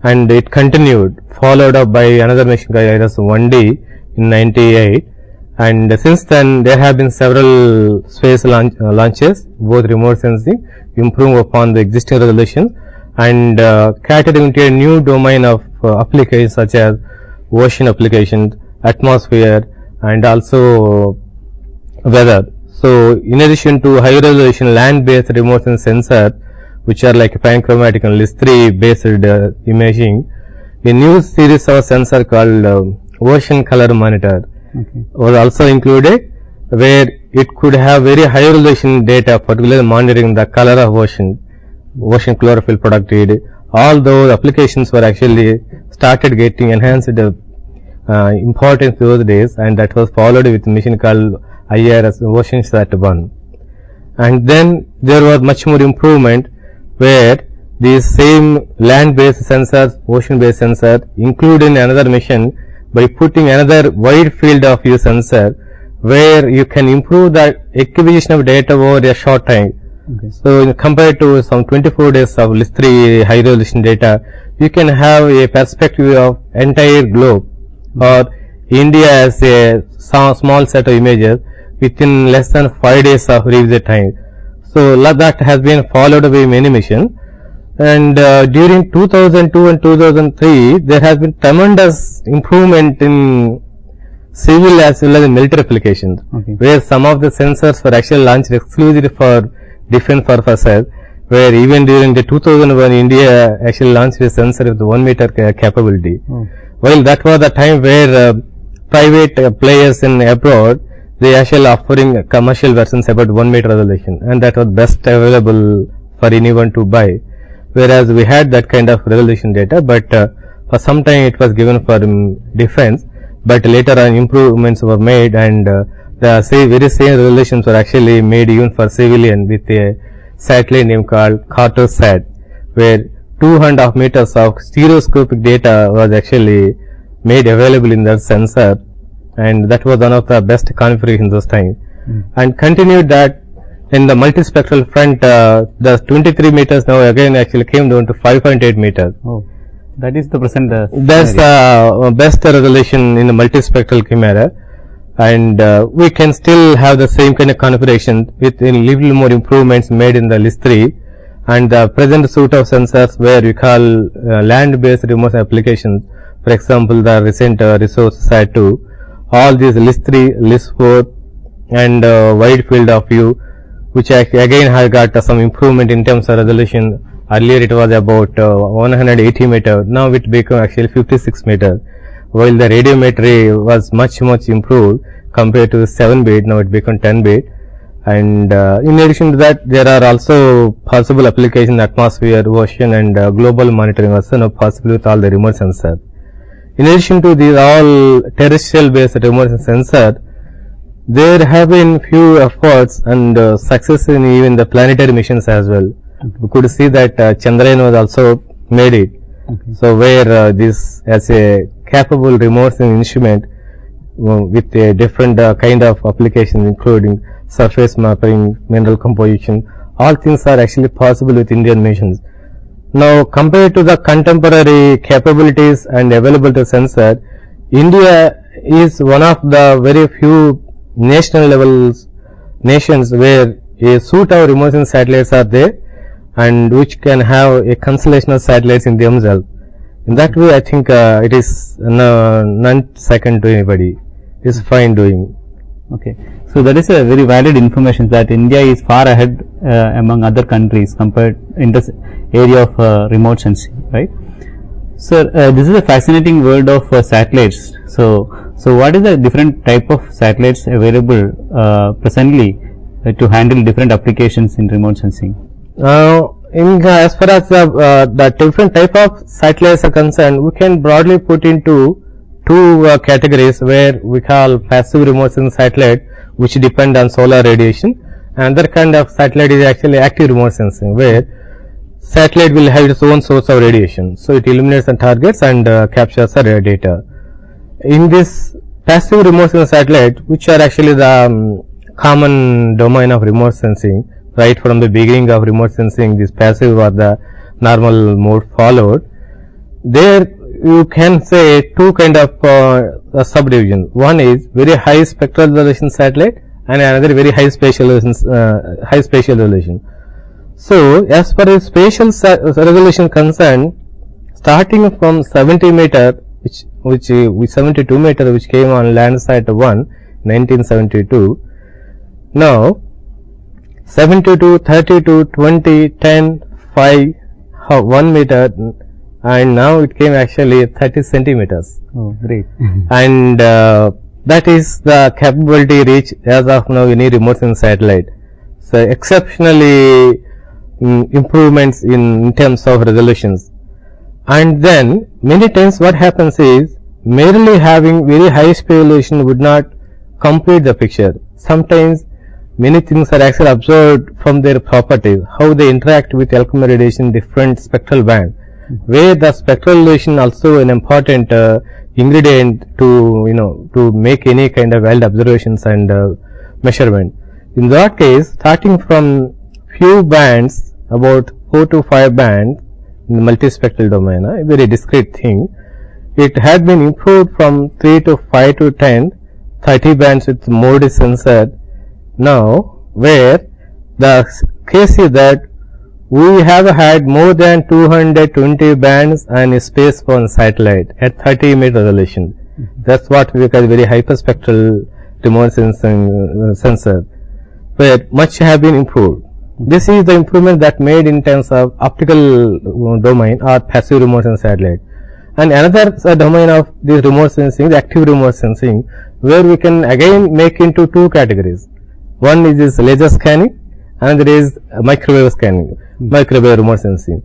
and it continued, followed up by another mission called IRS-1D in 98. And since then there have been several space launches, both remote sensing, improving upon the existing resolution and catering into a new domain of applications such as ocean applications, atmosphere, and also weather. So in addition to high resolution land based remote sensor, which are like panchromatic and LIS-3 based imaging, a new series of sensor called ocean color monitor was also included, where it could have very high resolution data, particularly monitoring the color of ocean chlorophyll productivity. All those applications were actually started getting enhanced importance those days, and that was followed with a mission called IRS OceanSat-1. And then there was much more improvement, where these same land based sensors, ocean based sensor, included in another mission by putting another wide field of view sensor, where you can improve the acquisition of data over a short time.
Okay.
So compared to some 24 days of LIS-3 high resolution data, you can have a perspective of entire globe or India as a small set of images within less than 5 days of revisit time. So that has been followed by many missions. And during 2002 and 2003, there has been tremendous improvement in civil as well as military applications, where some of the sensors were actually launched exclusively for defense purposes, where even during the 2001, India actually launched a sensor with 1 meter capability. While that was the time where private players in abroad, they actually offering commercial versions about 1 meter resolution, and that was best available for anyone to buy. Whereas we had that kind of resolution data, but for some time it was given for defense, but later on improvements were made, and the very same resolutions were actually made even for civilian with a satellite name called Cartosat, where 2.5 meters of stereoscopic data was actually made available in that sensor, and that was one of the best configurations those times. And continued that in the multispectral front, the 23 meters now again actually came down to 5.8 meters.
That is the present.
That's the best resolution in the multispectral camera, and we can still have the same kind of configuration with a little more improvements made in the list 3, and the present suite of sensors where we call land based remote applications. For example, the recent resource SAT2, all these list 3, list 4 and wide field of view, which again has got some improvement in terms of resolution. Earlier it was about 180 meter, now it become actually 56 meter, while the radiometry was much improved compared to 7 bit, now it become 10 bit. And in addition to that, there are also possible application atmosphere, ocean and global monitoring also now possible with all the remote sensors. In addition to these all terrestrial based remote sensor, there have been few efforts and success in even the planetary missions as well. We could see that Chandrayaan was also made it. So where this as a capable remote sensing instrument with a different kind of application, including surface mapping, mineral composition, all things are actually possible with Indian missions. Now compared to the contemporary capabilities and available to sensor, India is one of the very few national levels nations where a suite of remote sensing satellites are there, and which can have a constellation of satellites in themselves. In that way, I think it is none second to anybody. It is fine doing.
Okay. So that is a very valid information that India is far ahead among other countries compared in this area of remote sensing, right? So this is a fascinating world of satellites. So what is the different type of satellites available presently to handle different applications in remote sensing?
As far as the different type of satellites are concerned, we can broadly put into two categories where we call passive remote sensing satellite, which depend on solar radiation. Another kind of satellite is actually active remote sensing, where satellite will have its own source of radiation. So it illuminates the targets and captures the data. In this passive remote sensing satellite, which are actually the common domain of remote sensing, right from the beginning of remote sensing, this passive or the normal mode followed. There you can say two kind of subdivision. One is very high spectral resolution satellite, and another very high spatial resolution. So as far as spatial resolution concerned, starting from 70 meter, which 72 meter, which came on Landsat 1, 1972. Now 72, 32, 20, 10, 5, 1 meter, and now it came actually 30 centimeters.
Oh, great.
And that is the capability reach as of now any remote sensing satellite. So exceptionally improvements in terms of resolutions. And then many times what happens is, merely having very high spatial resolution would not complete the picture. Sometimes many things are actually observed from their properties, how they interact with alpha radiation different spectral band, where the spectral resolution also an important ingredient to make any kind of wild observations and measurement. In that case, starting from few bands, about 4 to 5 bands in the multispectral domain, a very discrete thing, it had been improved from 3 to 5 to 10, 30 bands with mode sensor. Now, where the case is that we have had more than 220 bands and space for satellite at 30 meter resolution. That's what we call very hyperspectral remote sensing sensor, where much have been improved. This is the improvement that made in terms of optical domain or passive remote sensing satellite. And another domain of this remote sensing, the active remote sensing, where we can again make into two categories. One is this laser scanning, another is microwave scanning, microwave remote sensing.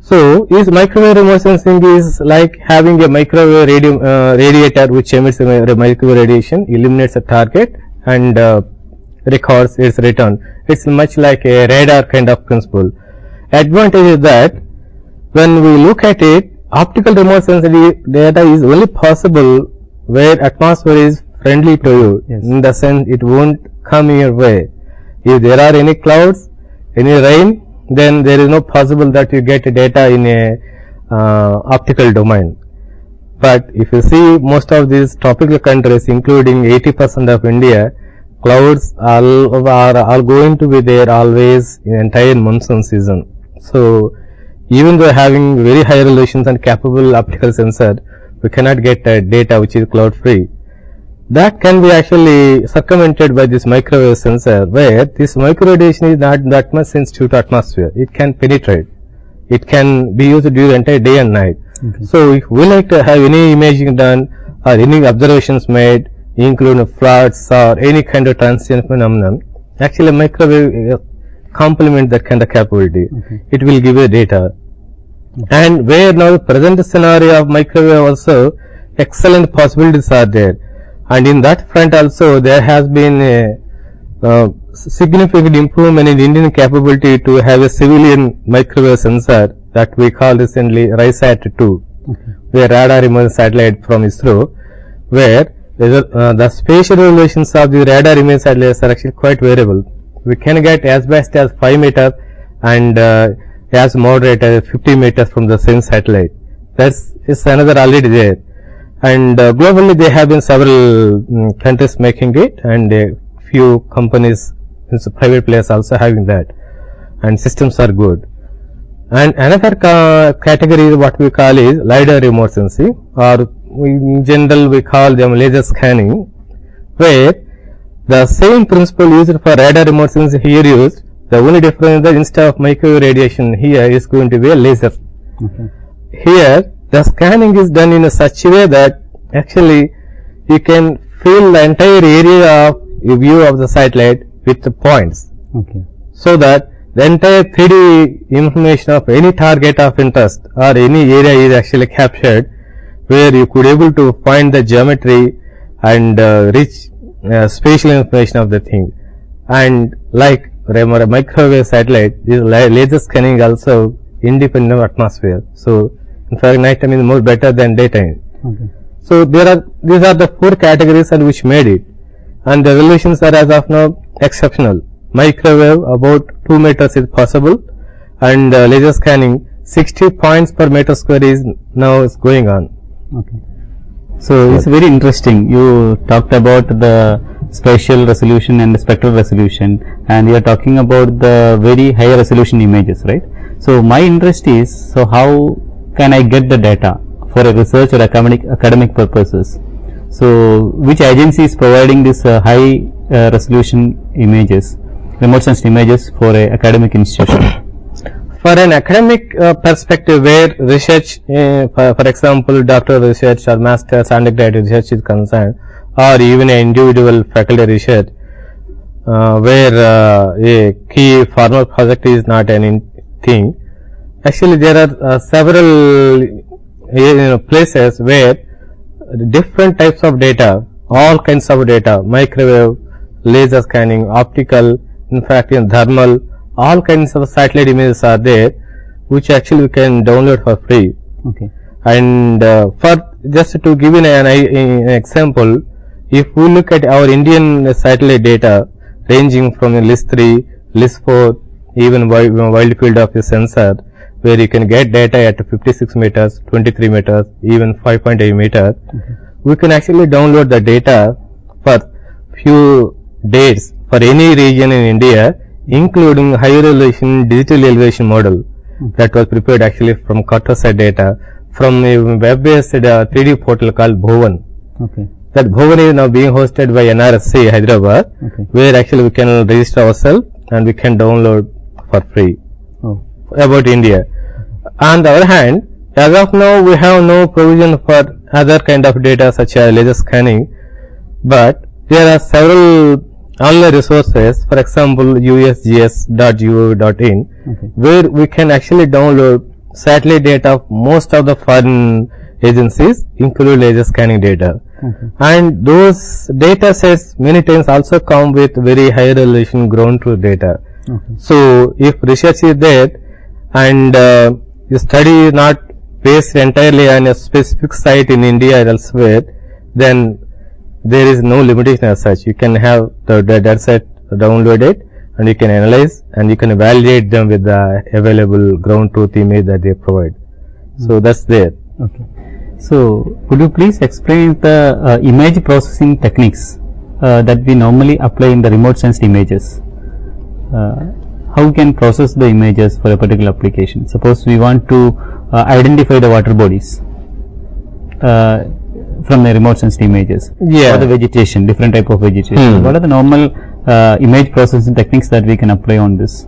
So, is microwave remote sensing is like having a microwave radiator which emits a microwave radiation, illuminates a target and records its return. It's much like a radar kind of principle. Advantage is that when we look at it, optical remote sensing data is only possible where atmosphere is friendly to you.
Yes.
In the sense it won't come your way. If there are any clouds, any rain, then there is no possible that you get data in a optical domain. But if you see most of these tropical countries, including 80% of India, clouds are going to be there always in entire monsoon season. So even though having very high resolutions and capable optical sensor, we cannot get data which is cloud free. That can be actually circumvented by this microwave sensor, where this micro radiation is not that much sensitive to atmosphere. It can penetrate. It can be used during the entire day and night. So if we like to have any imaging done or any observations made, including floods or any kind of transient phenomenon, actually microwave complement that kind of capability. It will give you data. And where now the present scenario of microwave also excellent possibilities are there. And in that front also there has been a significant improvement in Indian capability to have a civilian microwave sensor that we call recently RISAT-2, where radar imaging satellite from ISRO, where the spatial resolutions of the radar imaging satellites are actually quite variable. We can get as best as 5 meters and as moderate as 50 meters from the same satellite. That's another already there. And globally there have been several countries making it, and a few companies, private players also having that, and systems are good. And another category is what we call is LiDAR remote sensing, or in general we call them laser scanning, where the same principle used for radar remote sensing here used. The only difference is that instead of microwave radiation here is going to be a laser. Here the scanning is done in such a way that actually you can fill the entire area of a view of the satellite with the points. So that the entire 3D information of any target of interest or any area is actually captured, where you could able to find the geometry and rich spatial information of the thing. And like microwave satellite, this laser scanning also independent of atmosphere. So in fact night time is more better than daytime. So these are the 4 categories and which made it, and the resolutions are as of now exceptional. Microwave about 2 meters is possible, and laser scanning 60 points per meter square is now going on.
So it's very interesting. You talked about the spatial resolution and the spectral resolution, and you are talking about the very high resolution images, right? So my interest is, so how can I get the data for a research or academic purposes? So which agency is providing this high resolution images, remote sensed images for a academic institution?
For an academic perspective, where research, for example, doctoral research or master's undergraduate research is concerned, or even an individual faculty research, where a key formal project is not anything. Actually, there are several places where different types of data, all kinds of data, microwave, laser scanning, optical, in fact in thermal, all kinds of satellite images are there, which actually we can download for free. And for just to give you an example, if we look at our Indian satellite data ranging from list 3, list 4, even wide field of a sensor, where you can get data at 56 meters, 23 meters, even 5.8 meters, we can actually download the data for few days for any region in India, including high resolution digital elevation model that was prepared actually from Cartosat data from a web-based 3D portal called Bhuvan. That Bhuvan is now being hosted by Emmrc Hyderabad, where actually we can register ourselves and we can download for free about India. On the other hand, as of now we have no provision for other kind of data such as laser scanning, but there are several online resources, for example usgs.gov.in, where we can actually download satellite data of most of the foreign agencies, including laser scanning data. And those data sets many times also come with very high resolution ground truth data. So if research is there and the study is not based entirely on a specific site in India or elsewhere, then there is no limitation as such. You can have the data set downloaded and you can analyze and you can validate them with the available ground truth image that they provide. So that's there.
Okay. So could you please explain the image processing techniques that we normally apply in the remote sensed images? How we can process the images for a particular application? Suppose we want to identify the water bodies from the remote sensed images, or the vegetation, different type of vegetation. What are the normal image processing techniques that we can apply on this?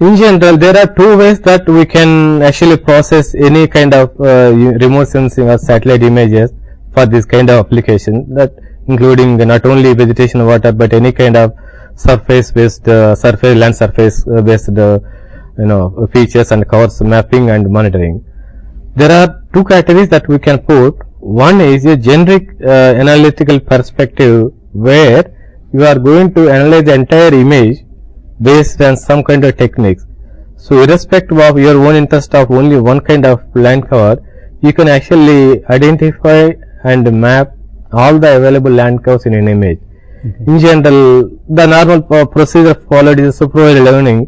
In general, there are two ways that we can actually process any kind of remote sensing or satellite images for this kind of application, that including not only vegetation, water, but any kind of surface based land surface based features and covers mapping and monitoring. There are two categories that we can put. One is a generic analytical perspective, where you are going to analyze the entire image based on some kind of techniques. So irrespective of your own interest of only one kind of land cover, you can actually identify and map all the available land covers in an image. In general, the normal procedure followed is supervised learning,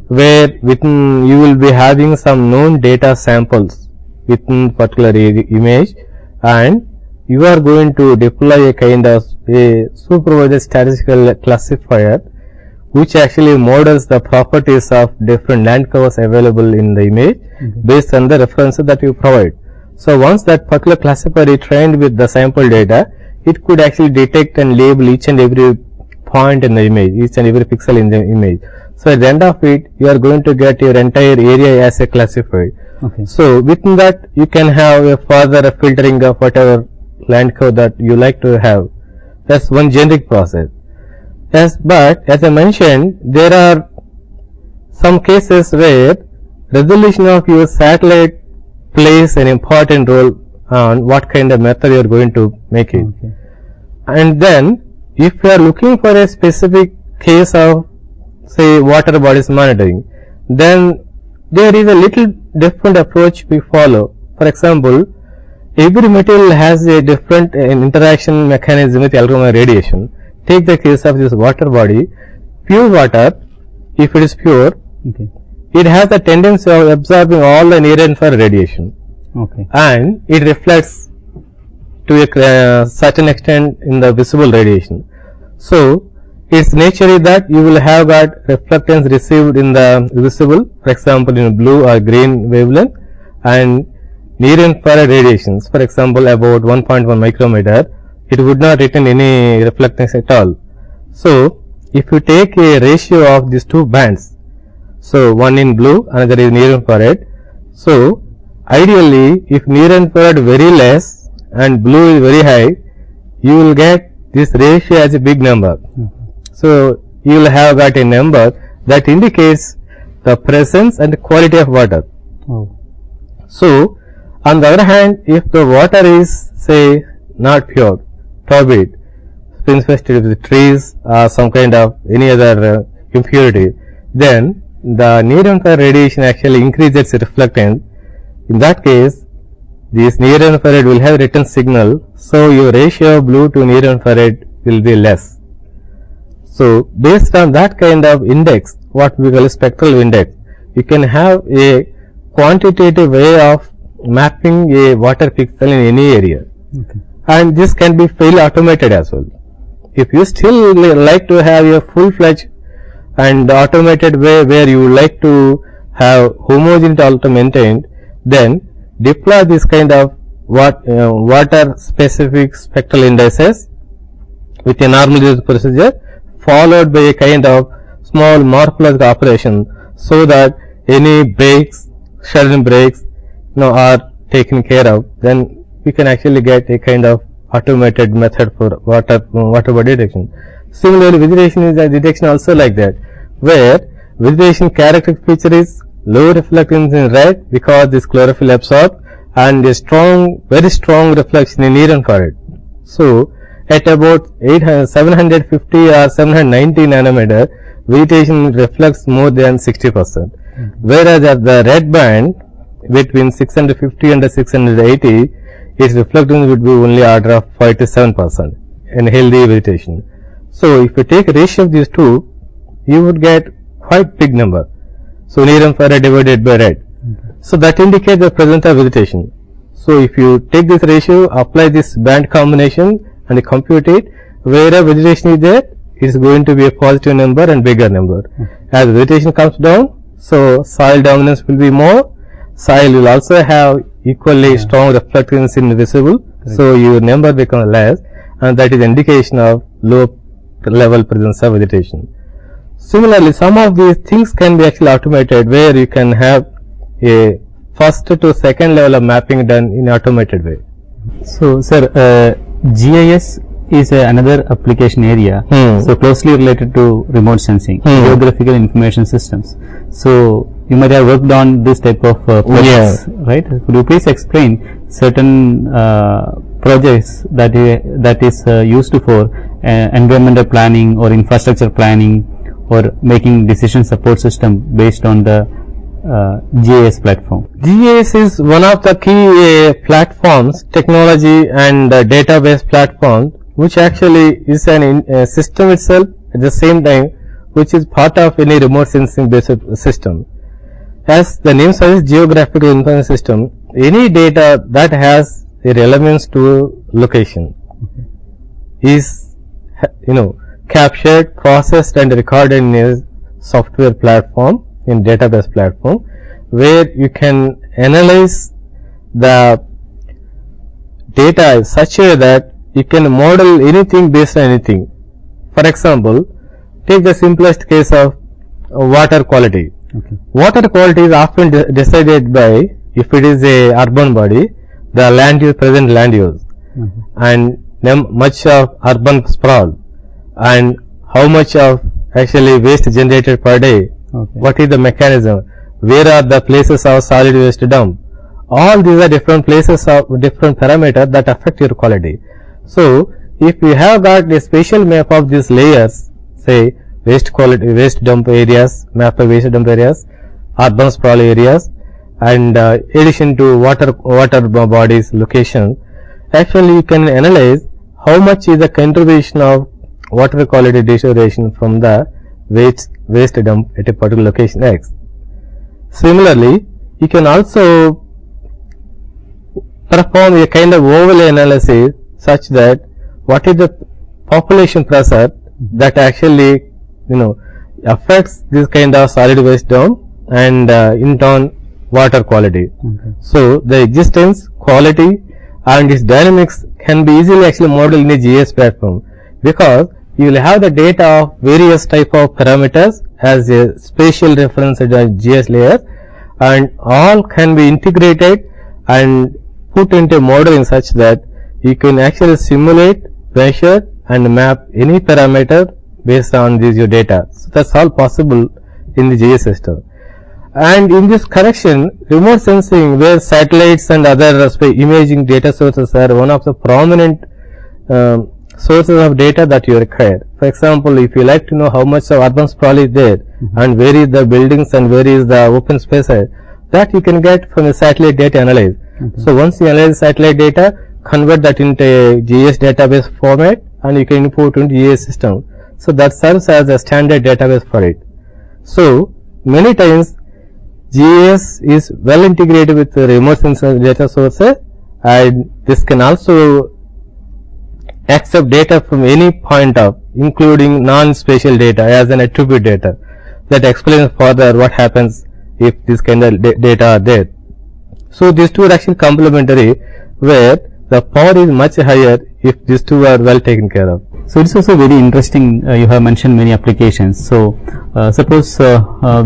where within you will be having some known data samples within particular image, and you are going to deploy a kind of a supervised statistical classifier which actually models the properties of different land covers available in the image based on the references that you provide. So once that particular classifier is trained with the sample data, it could actually detect and label each and every point in the image, each and every pixel in the image. So at the end of it, you are going to get your entire area as a classified. So within that, you can have a further filtering of whatever land cover that you like to have. That's one generic process. But as I mentioned, there are some cases where resolution of your satellite plays an important role on what kind of method you are going to make it. And then if you are looking for a specific case of, say, water bodies monitoring, then there is a little different approach we follow. For example, every material has a different interaction mechanism with electromagnetic radiation. Take the case of this water body. Pure water, if it is pure, it has a tendency of absorbing all the near infrared radiation, and it reflects to a certain extent in the visible radiation. So its nature is that you will have got reflectance received in the visible, for example in blue or green wavelength, and near infrared radiations, for example about 1.1 micrometer, it would not retain any reflectance at all. So if you take a ratio of these two bands, so one in blue, another is near infrared. So ideally, if near infrared very less and blue is very high, you will get this ratio as a big number. So you will have got a number that indicates the presence and the quality of water. So on the other hand, if the water is, say, not pure, turbid, infested with trees or some kind of any other impurity, then the near infrared radiation actually increases its reflectance. In that case, this near infrared will have written signal, so your ratio of blue to near infrared will be less. So based on that kind of index, what we call a spectral index, you can have a quantitative way of mapping a water pixel in any area. And this can be fairly automated as well. If you still like to have a full-fledged and automated way where you would like to have homogeneity also maintained, then deploy this kind of water specific spectral indices with a normalized procedure, followed by a kind of small morphological operation, so that any breaks, sudden breaks, are taken care of. Then we can actually get a kind of automated method for water body detection. Similarly, vegetation is a detection also like that, where vegetation characteristic feature is low reflectance in red because this chlorophyll absorbed, and a very strong reflection in near infrared. So at about 750 or 790 nanometer, vegetation reflects more than 60%, whereas at the red band between 650 and 680, its reflectance would be only order of 5 to 7% in healthy vegetation. So if you take a ratio of these two, you would get quite big number. So near infrared divided by red. So that indicates the presence of vegetation. So if you take this ratio, apply this band combination and compute it, wherever vegetation is there, it is going to be a positive number and bigger number. As vegetation comes down, so soil dominance will be more, soil will also have equally strong reflectance in visible, so your number becomes less, and that is indication of low level presence of vegetation. Similarly, some of these things can be actually automated, where you can have a first to second level of mapping done in automated way.
So, sir, GIS is another application area, so closely related to remote sensing, geographical information systems. So, you might have worked on this type of projects, right? Could you please explain certain projects that is used for environmental planning or infrastructure planning or making decision support system based on the GIS platform?
GIS is one of the key platforms, technology and database platform, which actually is an system itself at the same time, which is part of any remote sensing based system. As the name suggests, geographical information system, any data that has a relevance to location is, captured, processed and recorded in a software platform, in database platform, where you can analyze the data such a way that you can model anything based on anything. For example, take the simplest case of water quality. Water quality is often decided by, if it is a urban body, the land use, present land use, and much of urban sprawl, and how much of actually waste generated per day, what is the mechanism, where are the places of solid waste dump. All these are different places of different parameters that affect your quality. So, if we have got a spatial map of these layers, say waste quality, waste dump areas, map of waste dump areas, urban sprawl areas, and addition to water bodies location, actually you can analyze how much is the contribution of water quality deterioration from the waste dump at a particular location X. Similarly, you can also perform a kind of overlay analysis such that what is the population pressure that actually affects this kind of solid waste dump and in turn water quality. So, the existence, quality and its dynamics can be easily actually modeled in a GIS platform, because you will have the data of various type of parameters as a spatial reference at a GIS layer, and all can be integrated and put into modeling such that you can actually simulate, measure and map any parameter based on this your data. So, that is all possible in the GIS system. And in this connection, remote sensing, where satellites and other imaging data sources are one of the prominent sources of data that you require. For example, if you like to know how much of urban sprawl is there and where is the buildings and where is the open spaces, that you can get from the satellite data analysis. So, once you analyze satellite data, convert that into a GIS database format and you can import into GIS system. So, that serves as a standard database for it. So, many times GIS is well integrated with the remote sensing data sources, and this can also accept data from any point of, including non-spatial data as an attribute data, that explains further what happens if this kind of data are there. So, these two are actually complementary, where the power is much higher if these two are well taken care of.
So, it is also very interesting, you have mentioned many applications. So, suppose we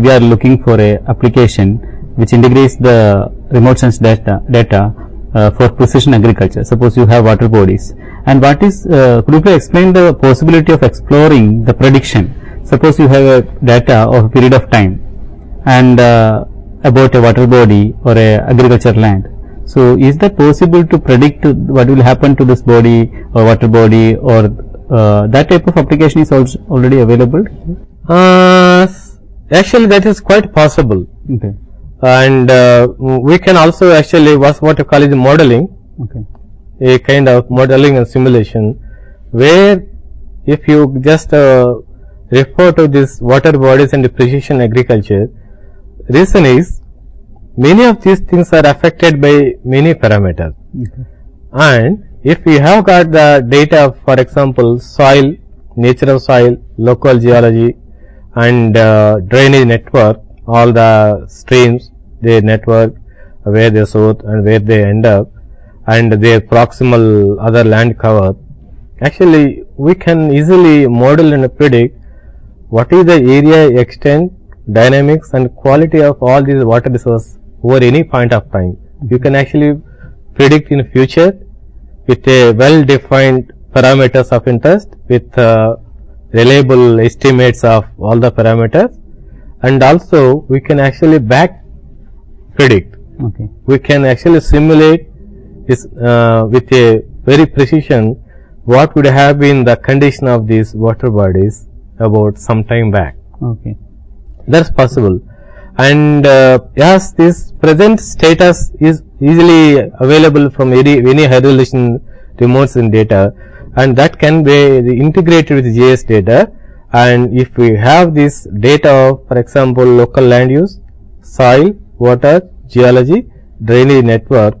are looking for a application which integrates the remote sense data for precision agriculture. Suppose you have water bodies, and what is, could you please explain the possibility of exploring the prediction? Suppose you have a data of a period of time and about a water body or a agriculture land. So, is that possible to predict what will happen to this body or water body, or that type of application is also already available?
Actually, that is quite possible.
Okay.
And we can also actually what you call is modeling, a kind of modeling and simulation, where if you just refer to this water bodies and precision agriculture, reason is many of these things are affected by many parameters. And if we have got the data, for example, soil, nature of soil, local geology, and drainage network, all the streams, their network, where they source and where they end up, and their proximal other land cover, actually we can easily model and predict what is the area, extent, dynamics and quality of all these water resources over any point of time. You can actually predict in future with a well defined parameters of interest, with reliable estimates of all the parameters, and also we can actually back predict.
Okay.
We can actually simulate this with a very precision what would have been the condition of these water bodies about some time back.
Okay.
That's possible. And yes, this present status is easily available from any high resolution remote sensing data, and that can be integrated with GIS data. And if we have this data of, for example, local land use, soil, water, geology, drainage network,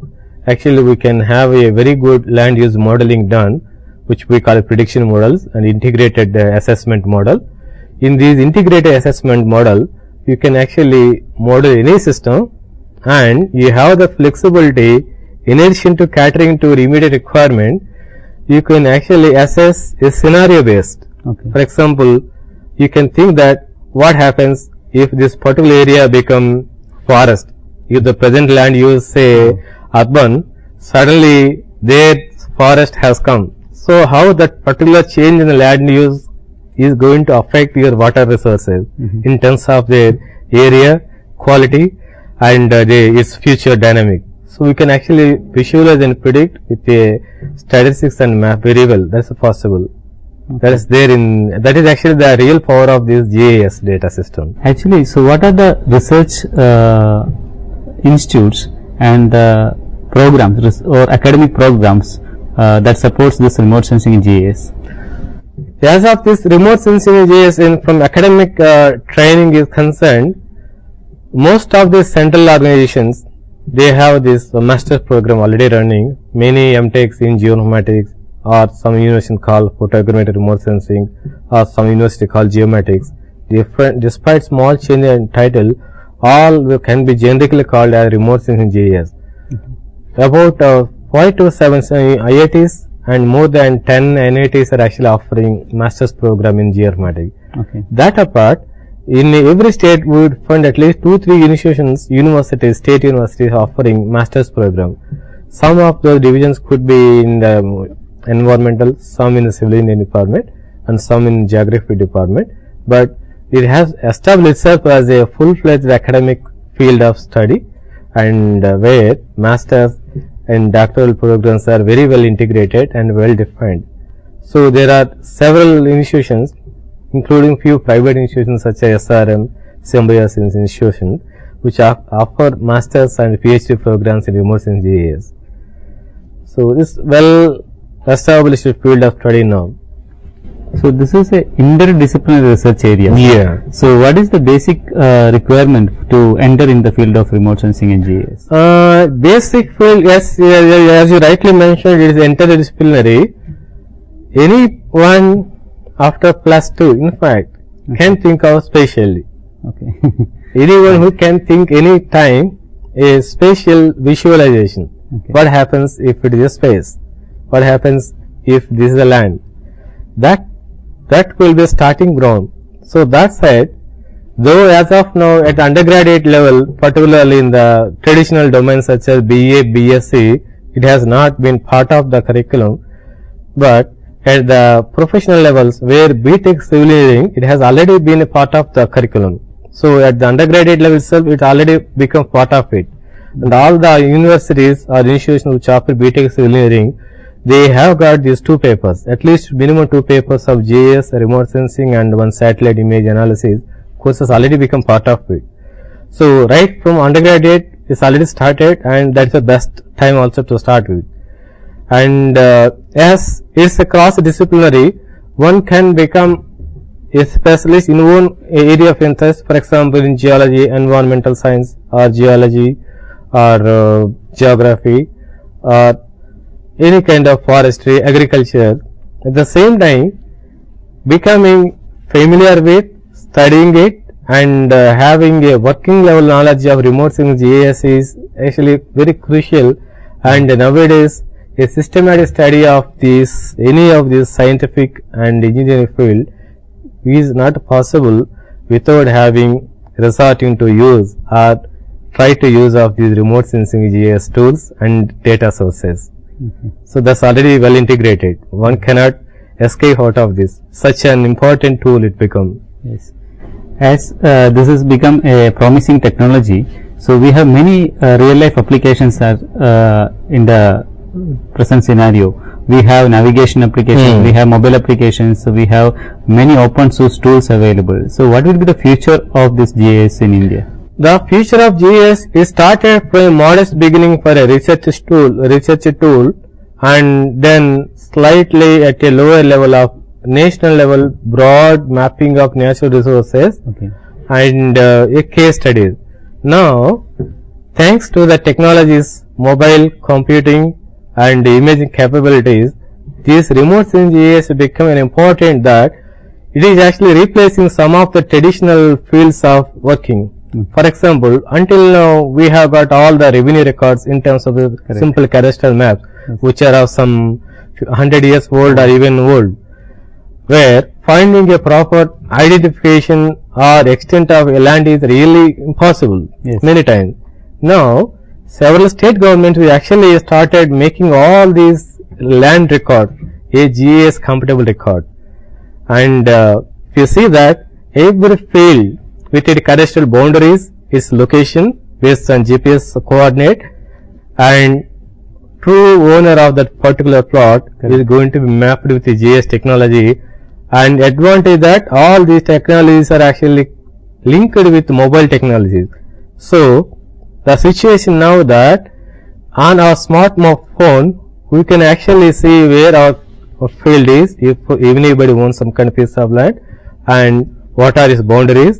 actually we can have a very good land use modeling done, which we call prediction models and integrated assessment model. In these integrated assessment model, you can actually model any system, and you have the flexibility in addition to catering to immediate requirement. You can actually assess a scenario based.
Okay.
For example, you can think that what happens if this particular area become forest. If the present land use say urban, suddenly their forest has come. So how that particular change in the land use is going to affect your water resources in terms of their area, quality and its future dynamic. So we can actually visualize and predict with a statistics and map very well. That's possible. That is there in, that is actually the real power of this GIS data system.
Actually, so what are the research institutes and programs or academic programs that supports this remote sensing in GIS?
As of this remote sensing in GIS from academic training is concerned, most of the central organizations, they have this master's program already running. Many MTechs in geoinformatics, or some university called photogrammetry remote sensing, or some university called geomatics. Despite small change in title, all can be generically called as remote sensing GIS. About 5 to 7 IITs and more than 10 NITs are actually offering master's program in geoinformatics.
Okay.
That apart, in every state we would find at least 2-3 institutions, universities, state universities offering master's program. Some of those divisions could be in the environmental, some in the civil engineering department and some in geography department, but it has established itself as a full-fledged academic field of study, and where masters and doctoral programs are very well integrated and well defined. So there are several institutions, including few private institutions such as SRM, Symbiosis institution, which offer masters and PhD programs in remote sensing GIS. So this well established field of study now.
So this is a interdisciplinary research area.
Yeah.
So what is the basic requirement to enter in the field of remote sensing in GIS?
Basic field, yes, as you rightly mentioned, it is interdisciplinary. Anyone after +2, in fact, can think of spatially.
Okay.
Anyone who can think any time a spatial visualization.
Okay.
What happens if it is a space? What happens if this is a land? That will be a starting ground. So that said, though as of now at undergraduate level, particularly in the traditional domains such as BA, BSc, it has not been part of the curriculum, but at the professional levels where BTech civil engineering, it has already been a part of the curriculum. So at the undergraduate level itself, it already become part of it. And all the universities or institutions which offer BTech civil engineering, they have got these 2 papers, at least minimum 2 papers of GIS, remote sensing and 1 satellite image analysis courses already become part of it. So right from undergraduate is already started, and that's the best time also to start with. And as it's a cross-disciplinary, one can become a specialist in one area of interest, for example in geology, environmental science or geology or geography or any kind of forestry, agriculture. At the same time, becoming familiar with, studying it, and having a working level knowledge of remote sensing GIS is actually very crucial. And nowadays, a systematic study of this, any of this scientific and engineering field is not possible without having resorting to use or try to use of these remote sensing GIS tools and data sources. So that's already well integrated. One cannot escape out of this. Such an important tool it becomes.
Yes. As this has become a promising technology, so we have many real life applications are in the present scenario. We have navigation applications, we have mobile applications, so we have many open source tools available. So what will be the future of this GIS in India?
The future of GIS is started from a modest beginning for a research tool, and then slightly at a lower level of national level broad mapping of natural resources and a case study. Now, thanks to the technologies, mobile computing and imaging capabilities, this remote sensing GIS become an important that it is actually replacing some of the traditional fields of working. For example, until now we have got all the revenue records in terms of the simple cadastral maps, which are of some 100 years old or even old, where finding a proper identification or extent of a land is really impossible many times. Now, several state governments actually started making all these land record a GIS compatible record, and if you see that every field with its cadastral boundaries, its location based on GPS coordinate, and true owner of that particular plot is going to be mapped with the GIS technology. And advantage that all these technologies are actually linked with mobile technologies. So the situation now that on our smart phone we can actually see where our field is, if anybody owns some kind of piece of land, and what are its boundaries,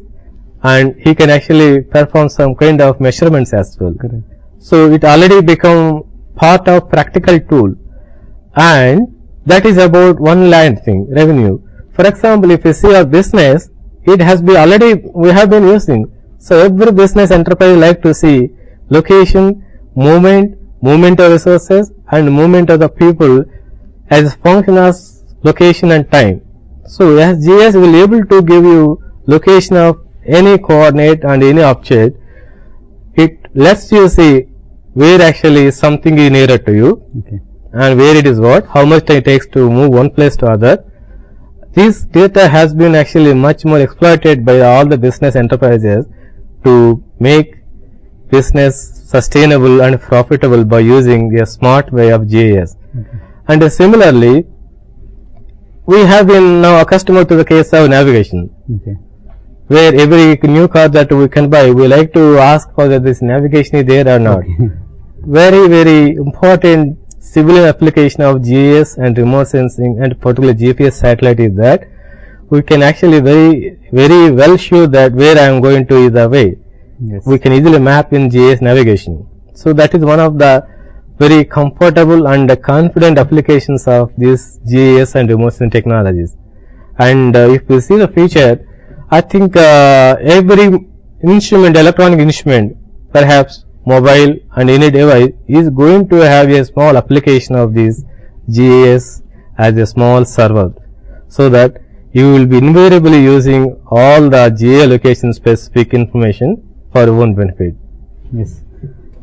and he can actually perform some kind of measurements as well.
Correct.
So it already become part of practical tool, and that is about one land thing, revenue. For example, if you see a business, it has been already we have been using. So every business enterprise like to see location, movement of resources, and movement of the people as function of location and time. So as GIS will able to give you location of any coordinate and any object, it lets you see where actually something is nearer to you, and where it is what, how much time it takes to move one place to other. This data has been actually much more exploited by all the business enterprises to make business sustainable and profitable by using a smart way of GIS. And similarly, we have been now accustomed to the case of navigation, where every new car that we can buy, we like to ask whether this navigation is there or not. Very, very important civilian application of GIS and remote sensing and particularly GPS satellite is that we can actually very well show that where I am going to is the way. We can easily map in GIS navigation. So that is one of the very comfortable and confident applications of these GIS and remote sensing technologies. And if you see the future, I think every instrument, electronic instrument, perhaps mobile and any device is going to have a small application of this GIS as a small server, so that you will be invariably using all the geolocation specific information for your own benefit.
Yes.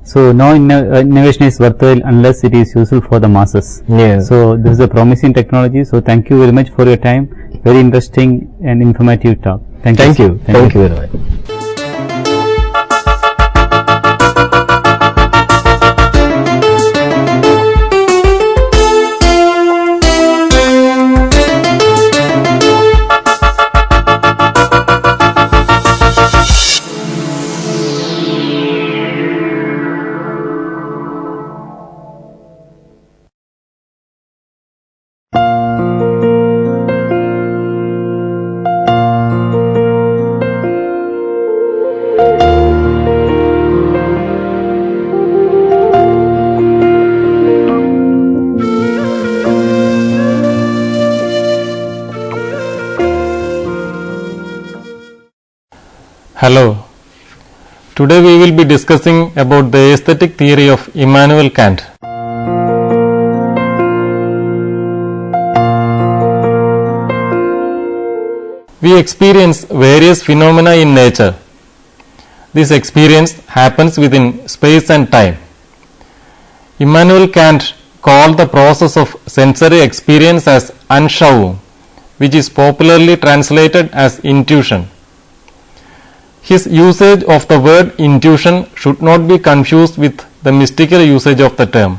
So now innovation is worthwhile unless it is useful for the masses.
Yes.
So this is a promising technology. So thank you very much for your time. Very interesting and informative talk. Thank you.
Thank you very much.
Hello. Today we will be discussing about the aesthetic theory of Immanuel Kant. We experience various phenomena in nature. This experience happens within space and time. Immanuel Kant called the process of sensory experience as Anschauung, which is popularly translated as intuition. His usage of the word intuition should not be confused with the mystical usage of the term.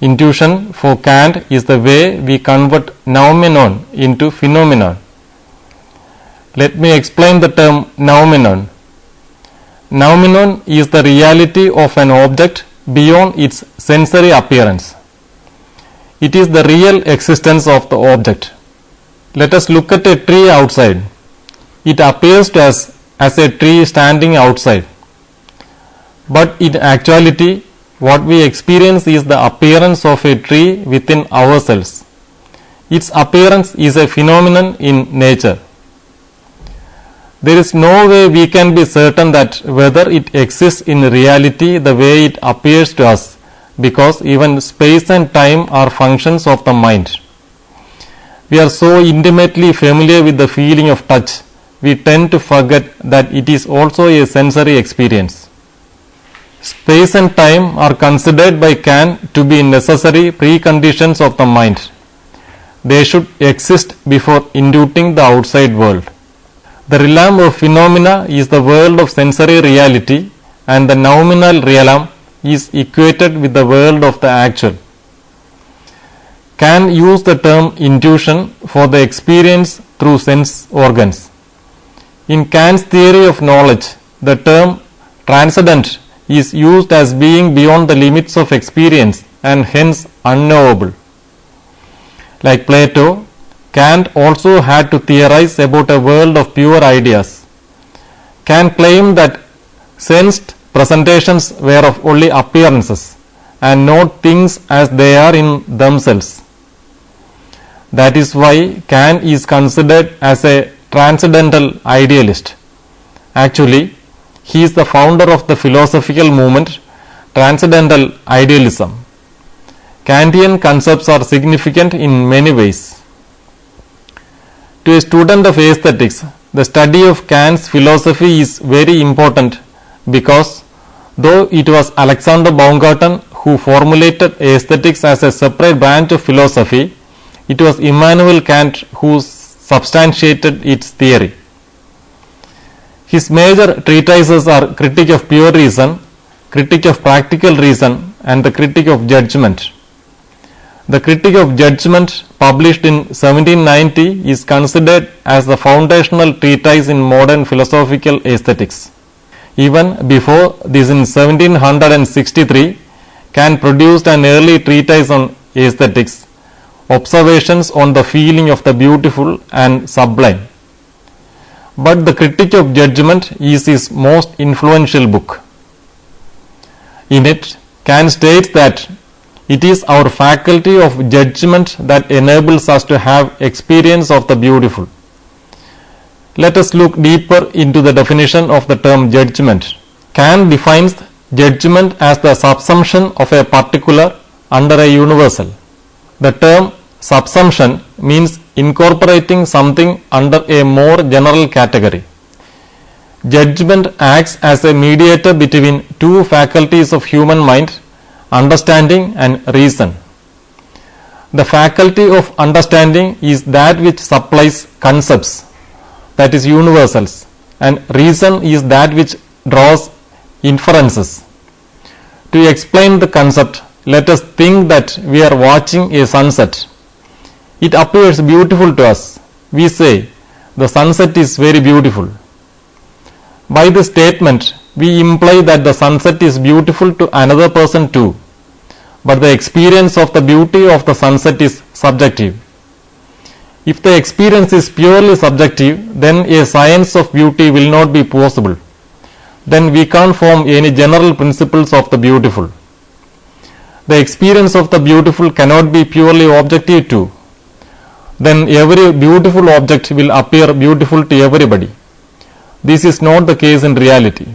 Intuition for Kant is the way we convert noumenon into phenomenon. Let me explain the term noumenon. Noumenon is the reality of an object beyond its sensory appearance. It is the real existence of the object. Let us look at a tree outside. It appears to us as a tree standing outside. But in actuality, what we experience is the appearance of a tree within ourselves. Its appearance is a phenomenon in nature. There is no way we can be certain that whether it exists in reality the way it appears to us, because even space and time are functions of the mind. We are so intimately familiar with the feeling of touch, we tend to forget that it is also a sensory experience. Space and time are considered by Kant to be necessary preconditions of the mind. They should exist before inducing the outside world. The realm of phenomena is the world of sensory reality, and the noumenal realm is equated with the world of the actual. Kant used the term intuition for the experience through sense organs. In Kant's theory of knowledge, the term transcendent is used as being beyond the limits of experience and hence unknowable. Like Plato, Kant also had to theorize about a world of pure ideas. Kant claimed that sensed presentations were of only appearances and not things as they are in themselves. That is why Kant is considered as a transcendental idealist. Actually, he is the founder of the philosophical movement Transcendental Idealism. Kantian concepts are significant in many ways. To a student of aesthetics, the study of Kant's philosophy is very important because though it was Alexander Baumgarten who formulated aesthetics as a separate branch of philosophy, it was Immanuel Kant who substantiated its theory. His major treatises are Critique of Pure Reason, Critique of Practical Reason, and the Critique of Judgment. The Critique of Judgment, published in 1790, is considered as the foundational treatise in modern philosophical aesthetics. Even before this, in 1763, Kant produced an early treatise on aesthetics, Observations on the Feeling of the Beautiful and Sublime. But the Critique of Judgment is his most influential book. In it, Kant states that it is our faculty of judgment that enables us to have experience of the beautiful. Let us look deeper into the definition of the term judgment. Kant defines judgment as the subsumption of a particular under a universal. The term subsumption means incorporating something under a more general category. Judgment acts as a mediator between two faculties of human mind, understanding and reason. The faculty of understanding is that which supplies concepts, that is universals, and reason is that which draws inferences. To explain the concept, let us think that we are watching a sunset. It appears beautiful to us. We say, the sunset is very beautiful. By this statement, we imply that the sunset is beautiful to another person too. But the experience of the beauty of the sunset is subjective. If the experience is purely subjective, then a science of beauty will not be possible. Then we can't form any general principles of the beautiful. The experience of the beautiful cannot be purely objective too. Then every beautiful object will appear beautiful to everybody. this is not the case in reality.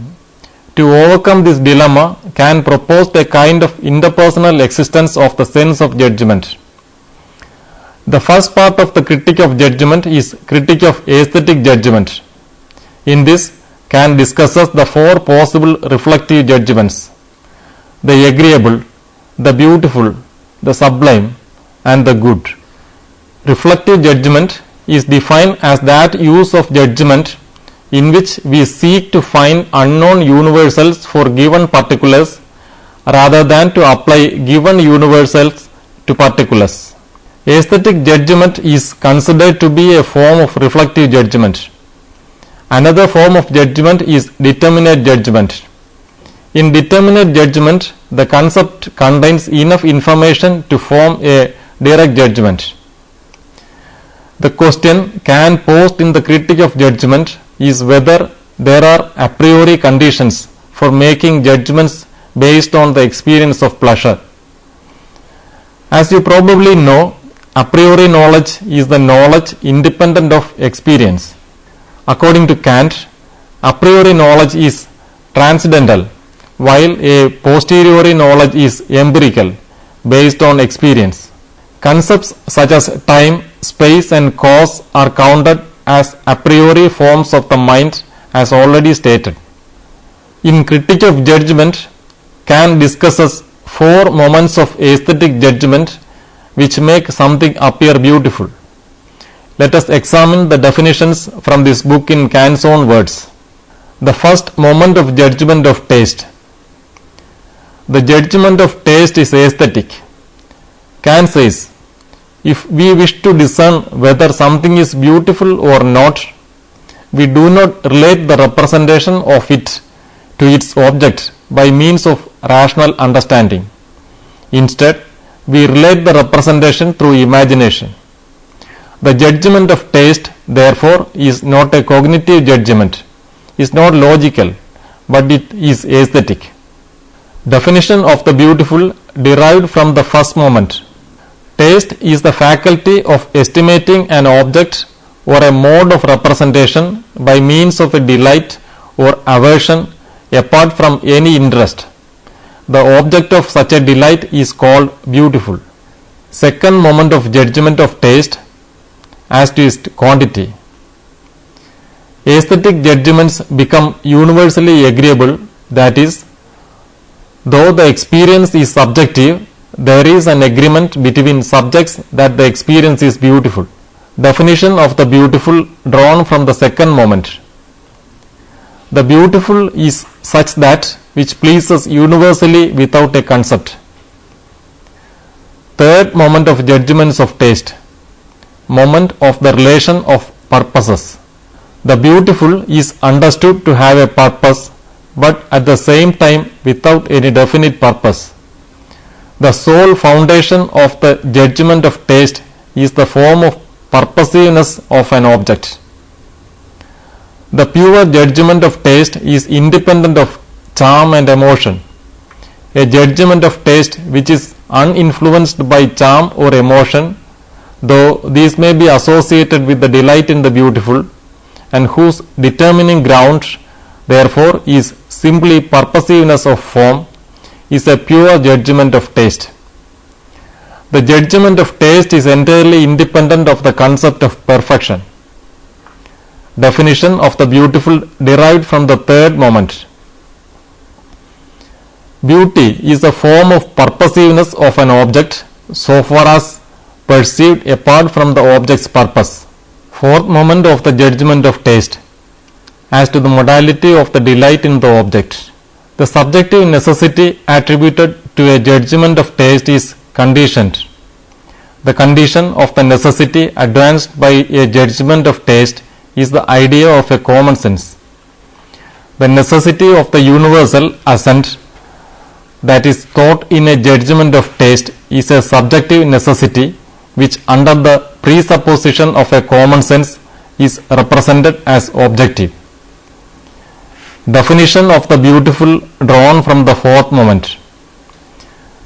To overcome this dilemma, Kant proposed a kind of interpersonal existence of the sense of judgment. The first part of the critique of judgment is critique of aesthetic judgment. In this, Kant discusses the four possible reflective judgments: the agreeable, the beautiful, the sublime, and the good. Reflective judgment is defined as that use of judgment in which we seek to find unknown universals for given particulars rather than to apply given universals to particulars. Aesthetic judgment is considered to be a form of reflective judgment. Another form of judgment is determinate judgment. In determinate judgment, the concept contains enough information to form a direct judgment. The question Kant posed in the Critique of Judgment is whether there are a priori conditions for making judgments based on the experience of pleasure. As you probably know, a priori knowledge is the knowledge independent of experience. According to Kant, a priori knowledge is transcendental, while a posteriori knowledge is empirical, based on experience. Concepts such as time, space, and cause are counted as a priori forms of the mind, as already stated. In Critique of Judgment, Kant discusses four moments of aesthetic judgment which make something appear beautiful. Let us examine the definitions from this book in Kant's own words. The first moment of judgment of taste. The judgment of taste is aesthetic. Kant says, if we wish to discern whether something is beautiful or not, we do not relate the representation of it to its object by means of rational understanding. Instead, we relate the representation through imagination. The judgment of taste, therefore, is not a cognitive judgment, is not logical, but it is aesthetic. Definition of the beautiful derived from the first moment. Taste is the faculty of estimating an object or a mode of representation by means of a delight or aversion apart from any interest. The object of such a delight is called beautiful. Second moment of judgment of taste as to its quantity. Aesthetic judgments become universally agreeable, that is, though the experience is subjective, there is an agreement between subjects that the experience is beautiful. Definition of the beautiful drawn from the second moment. The beautiful is such that which pleases universally without a concept. Third moment of judgments of taste. Moment of the relation of purposes. The beautiful is understood to have a purpose, but at the same time without any definite purpose. The sole foundation of the judgment of taste is the form of purposiveness of an object. The pure judgment of taste is independent of charm and emotion. A judgment of taste which is uninfluenced by charm or emotion, though these may be associated with the delight in the beautiful, and whose determining ground therefore is simply purposiveness of form, is a pure judgment of taste. The judgment of taste is entirely independent of the concept of perfection. Definition of the beautiful derived from the third moment. Beauty is a form of purposiveness of an object so far as perceived apart from the object's purpose. Fourth moment of the judgment of taste as to the modality of the delight in the object. The subjective necessity attributed to a judgment of taste is conditioned. The condition of the necessity advanced by a judgment of taste is the idea of a common sense. The necessity of the universal assent that is thought in a judgment of taste is a subjective necessity which under the presupposition of a common sense is represented as objective. Definition of the beautiful drawn from the fourth moment.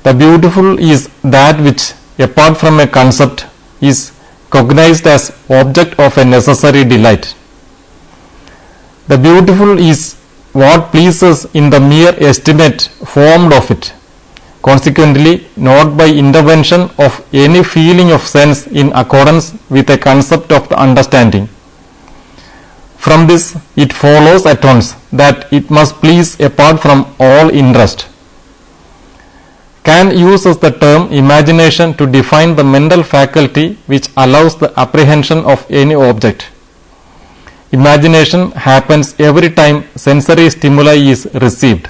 The beautiful is that which apart from a concept is cognized as object of a necessary delight. The beautiful is what pleases in the mere estimate formed of it, consequently not by intervention of any feeling of sense in accordance with a concept of the understanding. From this it follows at once that it must please apart from all interest. Kant uses the term imagination to define the mental faculty which allows the apprehension of any object. Imagination happens every time sensory stimuli is received.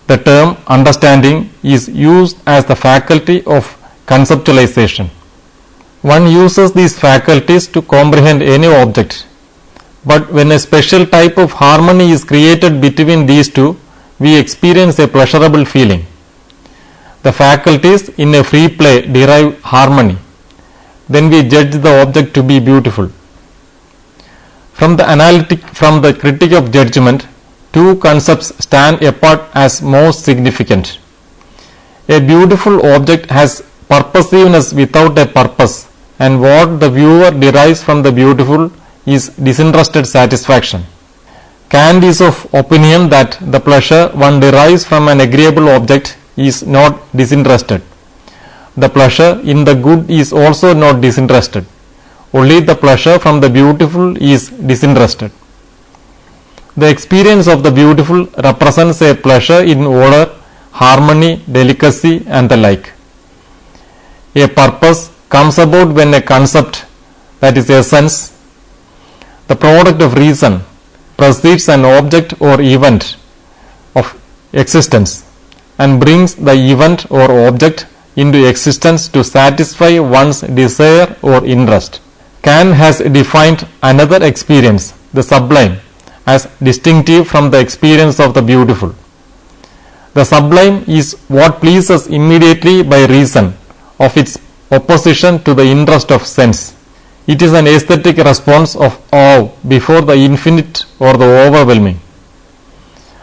The term understanding is used as the faculty of conceptualization. One uses these faculties to comprehend any object, but when a special type of harmony is created between these two, we experience a pleasurable feeling. The faculties in a free play derive harmony. Then we judge the object to be beautiful. From the critic of judgment, two concepts stand apart as most significant. A beautiful object has purposiveness without a purpose, and what the viewer derives from the beautiful is disinterested satisfaction. Kant is of opinion that the pleasure one derives from an agreeable object is not disinterested. The pleasure in the good is also not disinterested. Only the pleasure from the beautiful is disinterested. The experience of the beautiful represents a pleasure in order, harmony, delicacy and the like. A purpose comes about when a concept, that is essence, the product of reason, precedes an object or event of existence and brings the event or object into existence to satisfy one's desire or interest. Kant has defined another experience, the sublime, as distinctive from the experience of the beautiful. The sublime is what pleases immediately by reason of its opposition to the interest of sense. It is an aesthetic response of awe before the infinite or the overwhelming.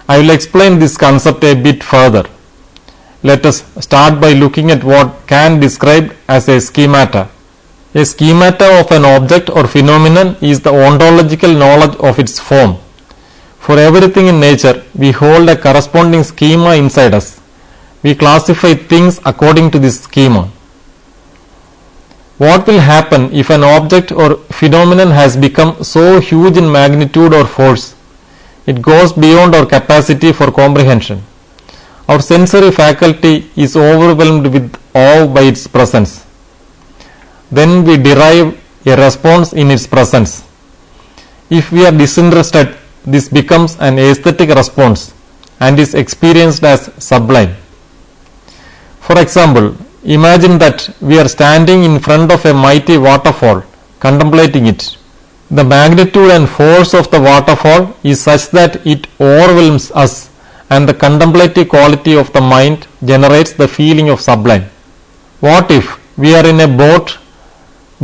I will explain this concept a bit further. Let us start by looking at what Kant described as a schemata. A schemata of an object or phenomenon is the ontological knowledge of its form. For everything in nature, we hold a corresponding schema inside us. We classify things according to this schema. What will happen if an object or phenomenon has become so huge in magnitude or force? It goes beyond our capacity for comprehension. Our sensory faculty is overwhelmed with awe by its presence. Then we derive a response in its presence. If we are disinterested, this becomes an aesthetic response and is experienced as sublime. For example, imagine that we are standing in front of a mighty waterfall, contemplating it. The magnitude and force of the waterfall is such that it overwhelms us, and the contemplative quality of the mind generates the feeling of sublime. What if we are in a boat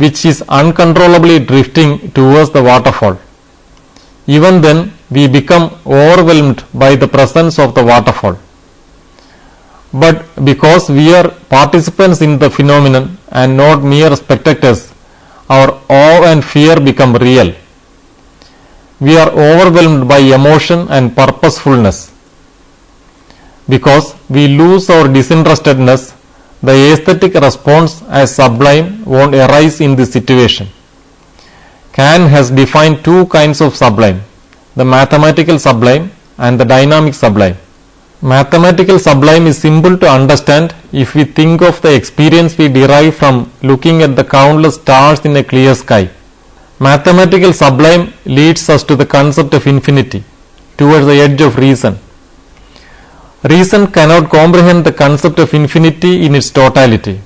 which is uncontrollably drifting towards the waterfall? Even then, we become overwhelmed by the presence of the waterfall. But because we are participants in the phenomenon and not mere spectators, our awe and fear become real. We are overwhelmed by emotion and purposefulness. Because we lose our disinterestedness, the aesthetic response as sublime won't arise in this situation. Kant has defined two kinds of sublime, the mathematical sublime and the dynamic sublime. Mathematical sublime is simple to understand if we think of the experience we derive from looking at the countless stars in a clear sky. Mathematical sublime leads us to the concept of infinity, towards the edge of reason. Reason cannot comprehend the concept of infinity in its totality.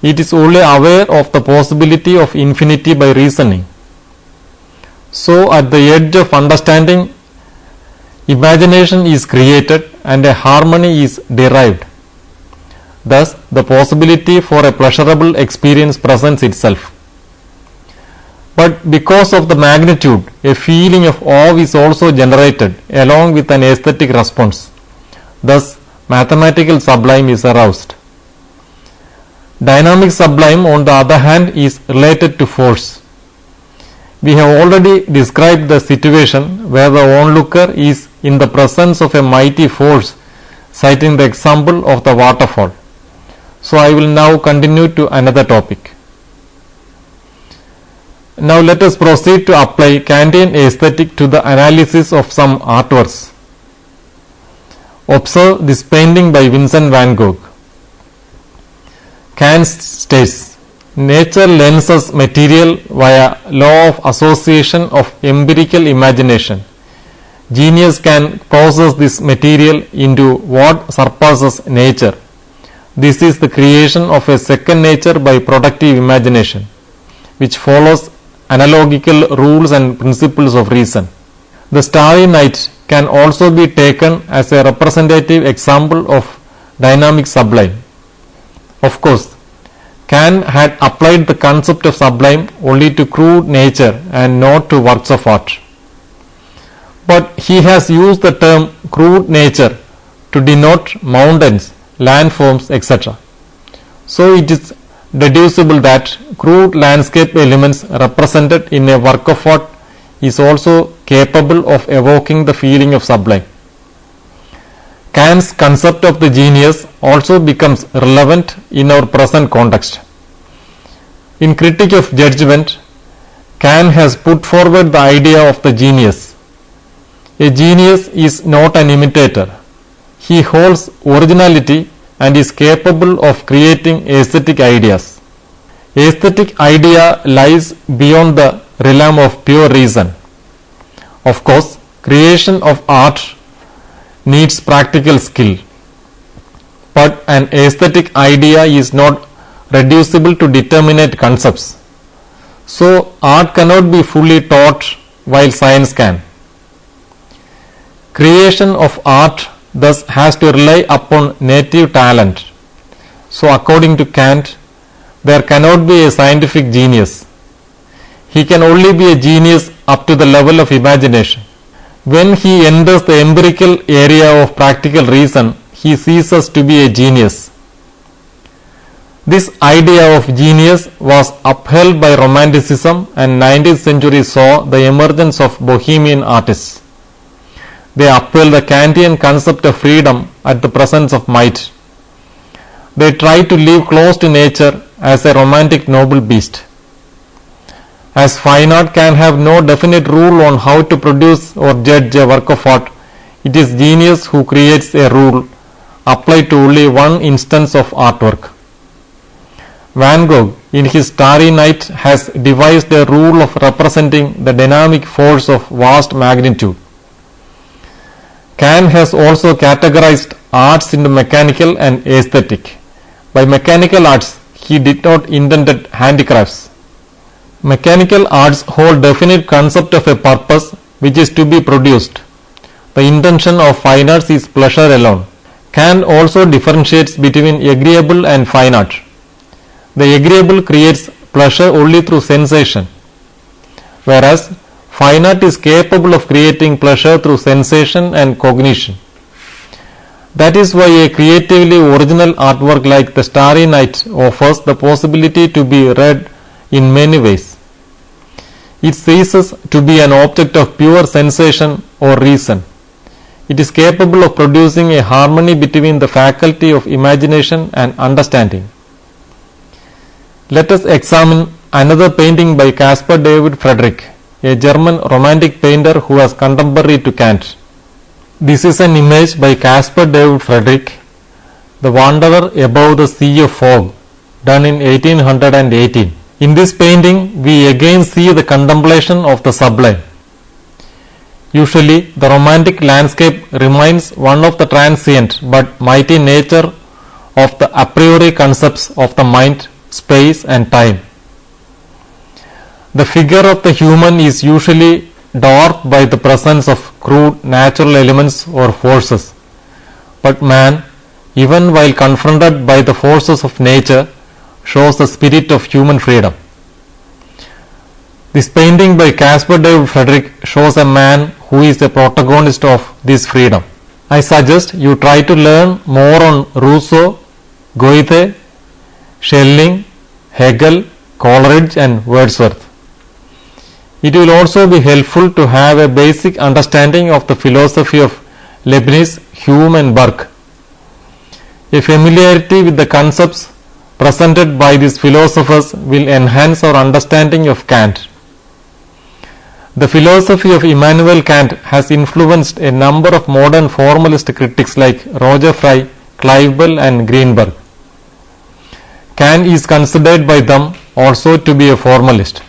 It is only aware of the possibility of infinity by reasoning. So, at the edge of understanding, imagination is created and a harmony is derived. Thus, the possibility for a pleasurable experience presents itself. But because of the magnitude, a feeling of awe is also generated along with an aesthetic response. Thus, mathematical sublime is aroused. Dynamic sublime, on the other hand, is related to force. We have already described the situation where the onlooker is in the presence of a mighty force, citing the example of the waterfall. So I will now continue to another topic. Now let us proceed to apply Kantian aesthetic to the analysis of some artworks. Observe this painting by Vincent van Gogh. Kant states, nature lends us material via law of association of empirical imagination. Genius can process this material into what surpasses nature. This is the creation of a second nature by productive imagination, which follows analogical rules and principles of reason. The Starry Night can also be taken as a representative example of dynamic sublime. Of course, Kant had applied the concept of sublime only to crude nature and not to works of art. But he has used the term crude nature to denote mountains, landforms, etc. So it is deducible that crude landscape elements represented in a work of art is also capable of evoking the feeling of sublime. Kant's concept of the genius also becomes relevant in our present context. In Critique of Judgment, Kant has put forward the idea of the genius. A genius is not an imitator. He holds originality and is capable of creating aesthetic ideas. Aesthetic idea lies beyond the realm of pure reason. Of course, creation of art needs practical skill, but an aesthetic idea is not reducible to determinate concepts. So, art cannot be fully taught while science can. Creation of art thus has to rely upon native talent. So, according to Kant, there cannot be a scientific genius. He can only be a genius up to the level of imagination. When he enters the empirical area of practical reason, he ceases to be a genius. This idea of genius was upheld by Romanticism, and 19th century saw the emergence of Bohemian artists. They upheld the Kantian concept of freedom at the presence of might. They tried to live close to nature as a romantic noble beast. As fine art can have no definite rule on how to produce or judge a work of art, it is genius who creates a rule applied to only one instance of artwork. Van Gogh, in his Starry Night, has devised a rule of representing the dynamic force of vast magnitude. Kant has also categorized arts into mechanical and aesthetic. By mechanical arts, he did not intend handicrafts. Mechanical arts hold definite concept of a purpose which is to be produced. The intention of fine arts is pleasure alone. Kant also differentiates between agreeable and fine art. The agreeable creates pleasure only through sensation, whereas fine art is capable of creating pleasure through sensation and cognition. That is why a creatively original artwork like the Starry Night offers the possibility to be read in many ways. It ceases to be an object of pure sensation or reason. It is capable of producing a harmony between the faculty of imagination and understanding. Let us examine another painting by Caspar David Friedrich, a German romantic painter who was contemporary to Kant. This is an image by Caspar David Friedrich, The Wanderer Above the Sea of Fog, done in 1818. In this painting, we again see the contemplation of the sublime. Usually, the romantic landscape remains one of the transient but mighty nature of the a priori concepts of the mind, space and time. The figure of the human is usually dwarfed by the presence of crude natural elements or forces, but man, even while confronted by the forces of nature, shows the spirit of human freedom. This painting by Caspar David Friedrich shows a man who is the protagonist of this freedom. I suggest you try to learn more on Rousseau, Goethe, Schelling, Hegel, Coleridge and Wordsworth. It will also be helpful to have a basic understanding of the philosophy of Leibniz, Hume and Burke. A familiarity with the concepts presented by these philosophers will enhance our understanding of Kant. The philosophy of Immanuel Kant has influenced a number of modern formalist critics like Roger Fry, Clive Bell and Greenberg. Kant is considered by them also to be a formalist.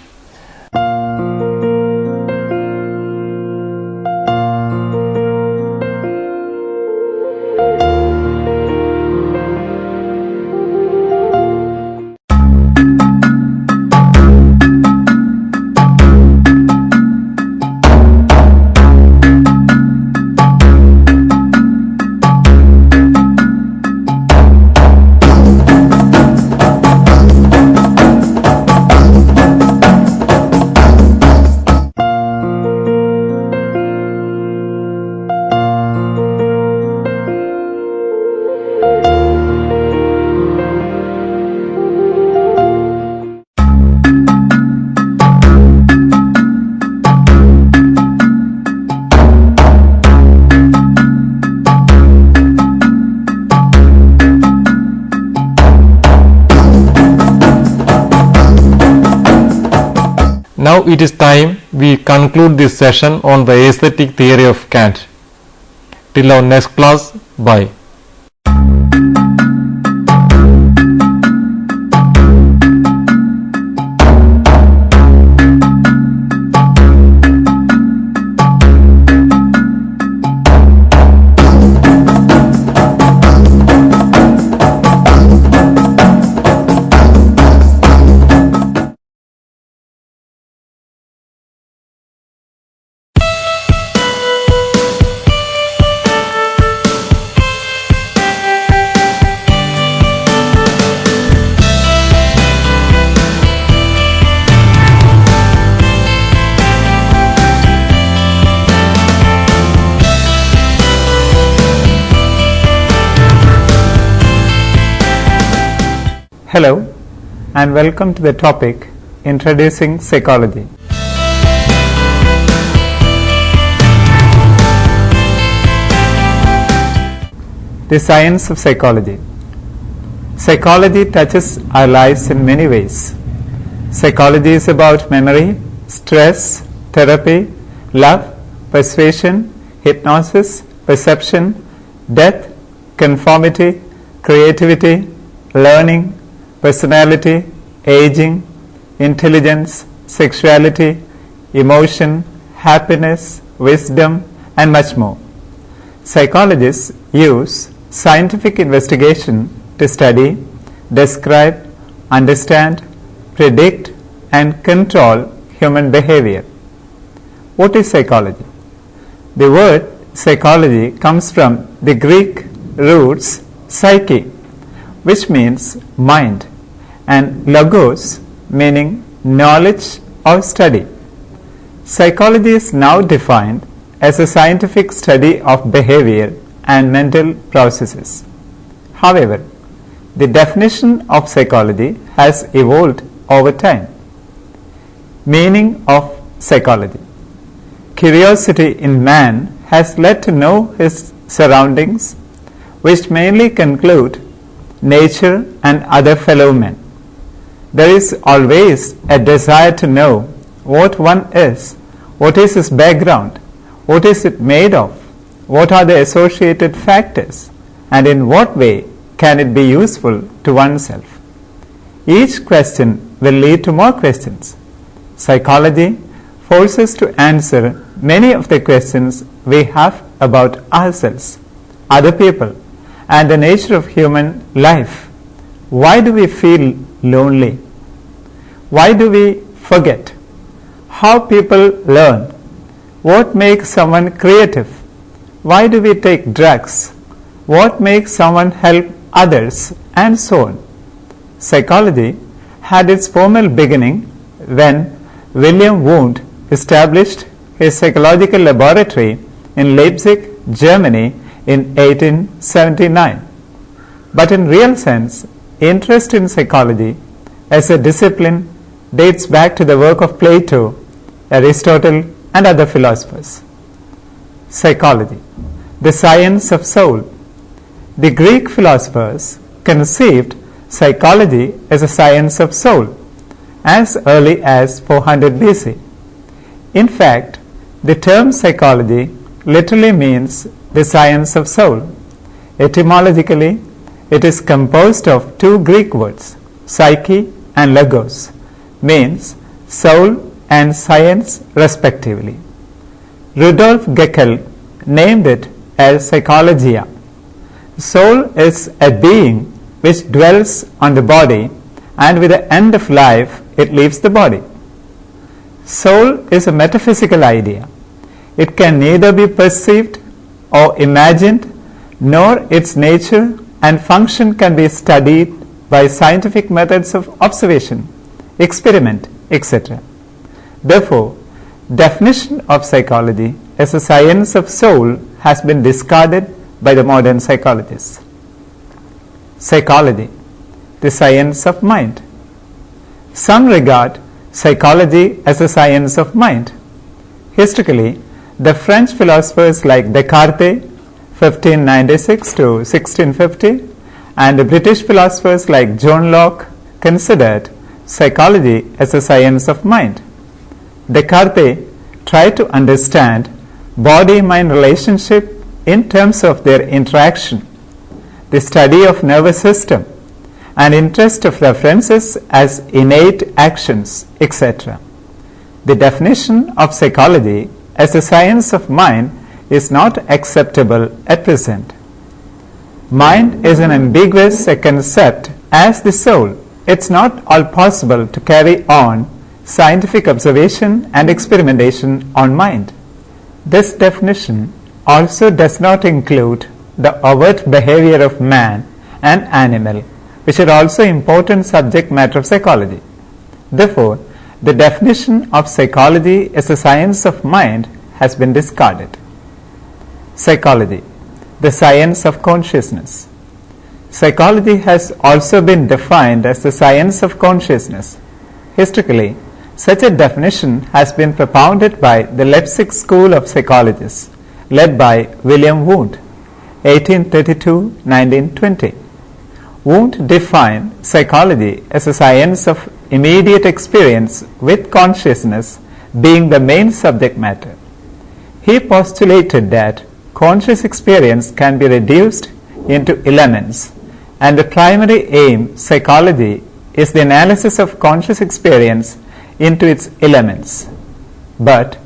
Now it is time we conclude this session on the aesthetic theory of Kant. Till our next class, bye.
Hello and welcome to the topic Introducing Psychology. The science of psychology. Psychology touches our lives in many ways. Psychology is about memory, stress, therapy, love, persuasion, hypnosis, perception, death, conformity, creativity, learning, personality, aging, intelligence, sexuality, emotion, happiness, wisdom, and much more. Psychologists use scientific investigation to study, describe, understand, predict, and control human behavior. What is psychology? The word psychology comes from the Greek roots psyche, which means mind, and logos, meaning knowledge or study. Psychology is now defined as a scientific study of behavior and mental processes. However, the definition of psychology has evolved over time. Meaning of psychology. Curiosity in man has led to know his surroundings, which mainly conclude nature and other fellow men. There is always a desire to know what one is, what is his background, what is it made of, what are the associated factors, and in what way can it be useful to oneself. Each question will lead to more questions. Psychology forces to answer many of the questions we have about ourselves, other people, and the nature of human life. Why do we feel lonely? Why do we forget? How people learn? What makes someone creative? Why do we take drugs? What makes someone help others? And so on. Psychology had its formal beginning when William Wundt established his psychological laboratory in Leipzig, Germany in 1879. But in real sense, interest in psychology as a discipline dates back to the work of Plato Aristotle and other philosophers. Psychology, the science of soul. The Greek philosophers conceived psychology as a science of soul as early as 400 BC. In fact, the term psychology literally means the science of soul. Etymologically, it is composed of two Greek words, psyche and logos, means soul and science respectively. Rudolf Geckel named it as psychologia. Soul is a being which dwells on the body, and with the end of life it leaves the body. Soul is a metaphysical idea. It can neither be perceived or imagined, nor its nature and function can be studied by scientific methods of observation, experiment, etc. Therefore, definition of psychology as a science of soul has been discarded by the modern psychologists. Psychology, the science of mind. Some regard psychology as a science of mind. Historically, the French philosophers like Descartes, 1596 to 1650, and the British philosophers like John Locke considered psychology as a science of mind. Descartes tried to understand body-mind relationship in terms of their interaction, the study of nervous system, and interest of references as innate actions, etc. The definition of psychology as a science of mind is not acceptable at present. Mind is an ambiguous concept as the soul. It's not all possible to carry on scientific observation and experimentation on mind. This definition also does not include the overt behavior of man and animal, which are also important subject matter of psychology. Therefore, the definition of psychology as a science of mind has been discarded. Psychology, the science of consciousness. Psychology has also been defined as the science of consciousness. Historically, such a definition has been propounded by the Leipzig School of Psychologists, led by William Wundt, 1832-1920. Wundt defined psychology as a science of immediate experience with consciousness being the main subject matter. He postulated that conscious experience can be reduced into elements, and the primary aim psychology is the analysis of conscious experience into its elements. But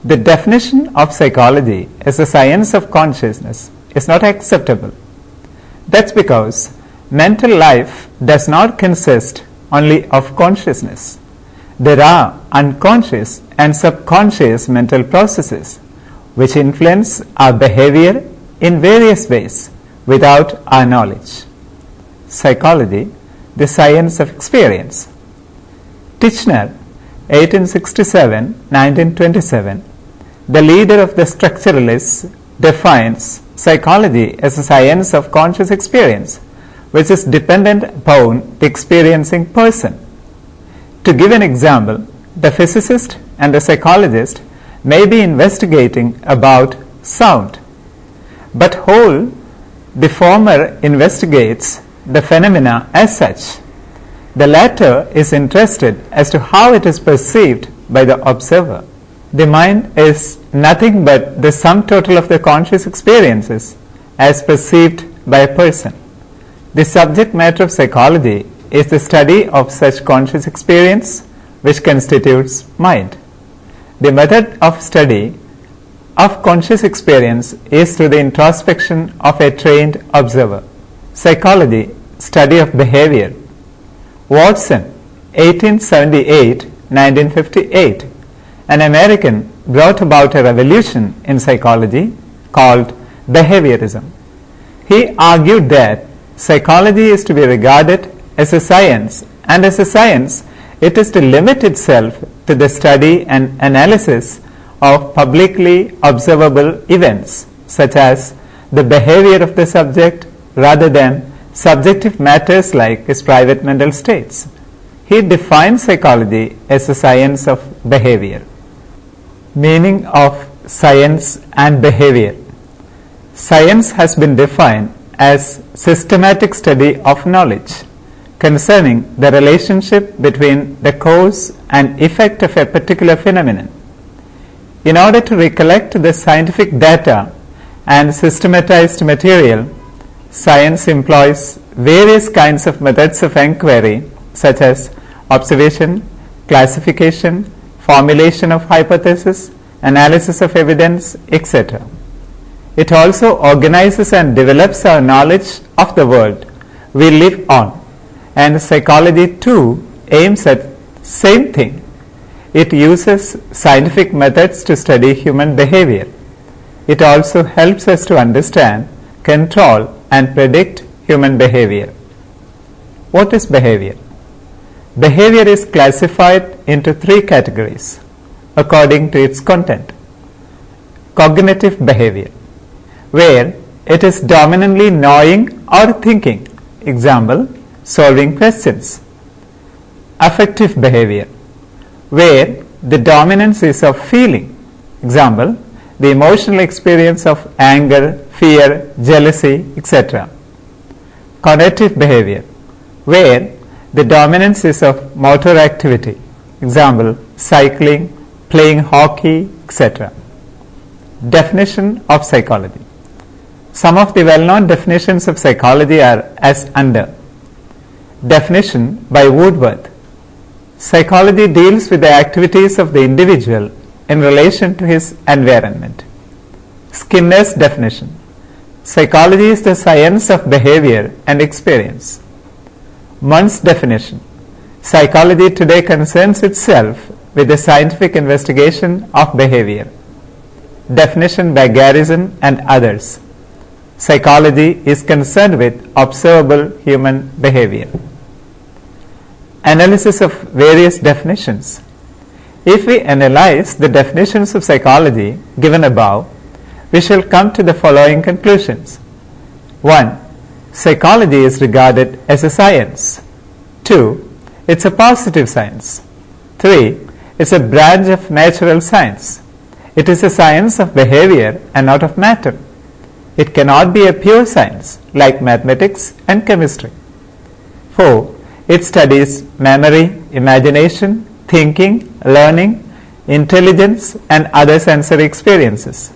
the definition of psychology as a science of consciousness is not acceptable. That's because mental life does not consist only of consciousness. There are unconscious and subconscious mental processes which influence our behavior in various ways without our knowledge. Psychology, the science of experience. Titchener, 1867-1927, the leader of the structuralists, defines psychology as a science of conscious experience, which is dependent upon the experiencing person. To give an example, the physicist and the psychologist may be investigating about sound, but the former investigates the phenomena as such. The latter is interested as to how it is perceived by the observer. The mind is nothing but the sum total of the conscious experiences as perceived by a person. The subject matter of psychology is the study of such conscious experience which constitutes mind. The method of study of conscious experience is through the introspection of a trained observer. Psychology, study of behavior. Watson, 1878-1958, an American, brought about a revolution in psychology called behaviorism. He argued that psychology is to be regarded as a science, and as a science it is to limit itself to the study and analysis of publicly observable events such as the behavior of the subject rather than subjective matters like his private mental states. He defined psychology as a science of behavior. Meaning of science and behavior. Science has been defined as systematic study of knowledge concerning the relationship between the cause and effect of a particular phenomenon. In order to recollect the scientific data and systematized material, science employs various kinds of methods of inquiry such as observation, classification, formulation of hypothesis, analysis of evidence, etc. It also organizes and develops our knowledge of the world we live on, and psychology too aims at same thing. It uses scientific methods to study human behavior. It also helps us to understand, control and predict human behavior. What is behavior? Behavior is classified into three categories according to its content. Cognitive behavior, where it is dominantly knowing or thinking, example, solving questions. Affective behavior, where the dominance is of feeling, example, the emotional experience of anger, fear, jealousy, etc. Cognitive behavior, where the dominance is of motor activity, example, cycling, playing hockey, etc. Definition of psychology. Some of the well-known definitions of psychology are as under. Definition by Woodworth. Psychology deals with the activities of the individual in relation to his environment. Skinner's definition. Psychology is the science of behavior and experience. Munn's definition. Psychology today concerns itself with the scientific investigation of behavior. Definition by Garrison and others. Psychology is concerned with observable human behavior. Analysis of various definitions. If we analyze the definitions of psychology given above, we shall come to the following conclusions. 1. Psychology is regarded as a science. 2. It's a positive science. 3. It's a branch of natural science. It is a science of behavior and not of matter. It cannot be a pure science like mathematics and chemistry. 4. It studies memory, imagination, thinking, learning, intelligence and other sensory experiences.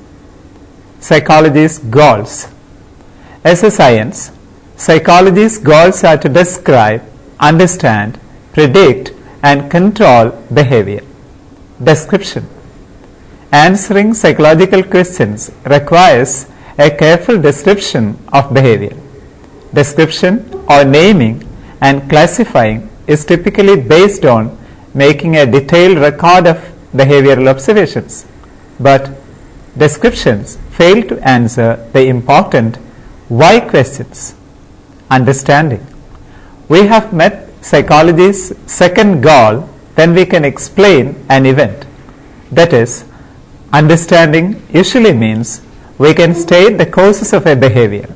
Psychology's goals. As a science, psychology's goals are to describe, understand, predict and control behavior. Description. Answering psychological questions requires a careful description of behavior. Description or naming and classifying is typically based on making a detailed record of behavioral observations, but descriptions fail to answer the important why questions. Understanding. We have met psychology's second goal, then we can explain an event. That is, understanding usually means we can state the causes of a behavior.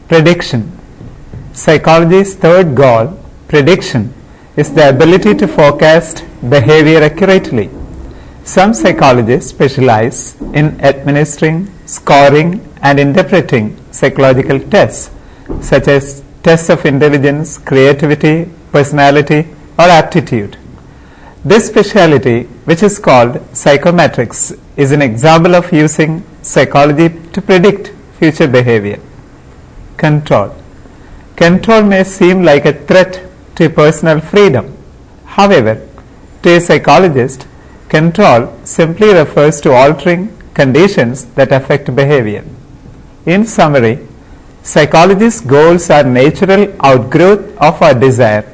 Prediction. Psychology's third goal, prediction, is the ability to forecast behavior accurately. Some psychologists specialize in administering, scoring and interpreting psychological tests such as tests of intelligence, creativity, personality or aptitude. This specialty, which is called psychometrics, is an example of using psychology to predict future behavior. Control. Control may seem like a threat to personal freedom. However, to a psychologist, control simply refers to altering conditions that affect behavior. In summary, psychology's goals are natural outgrowth of our desire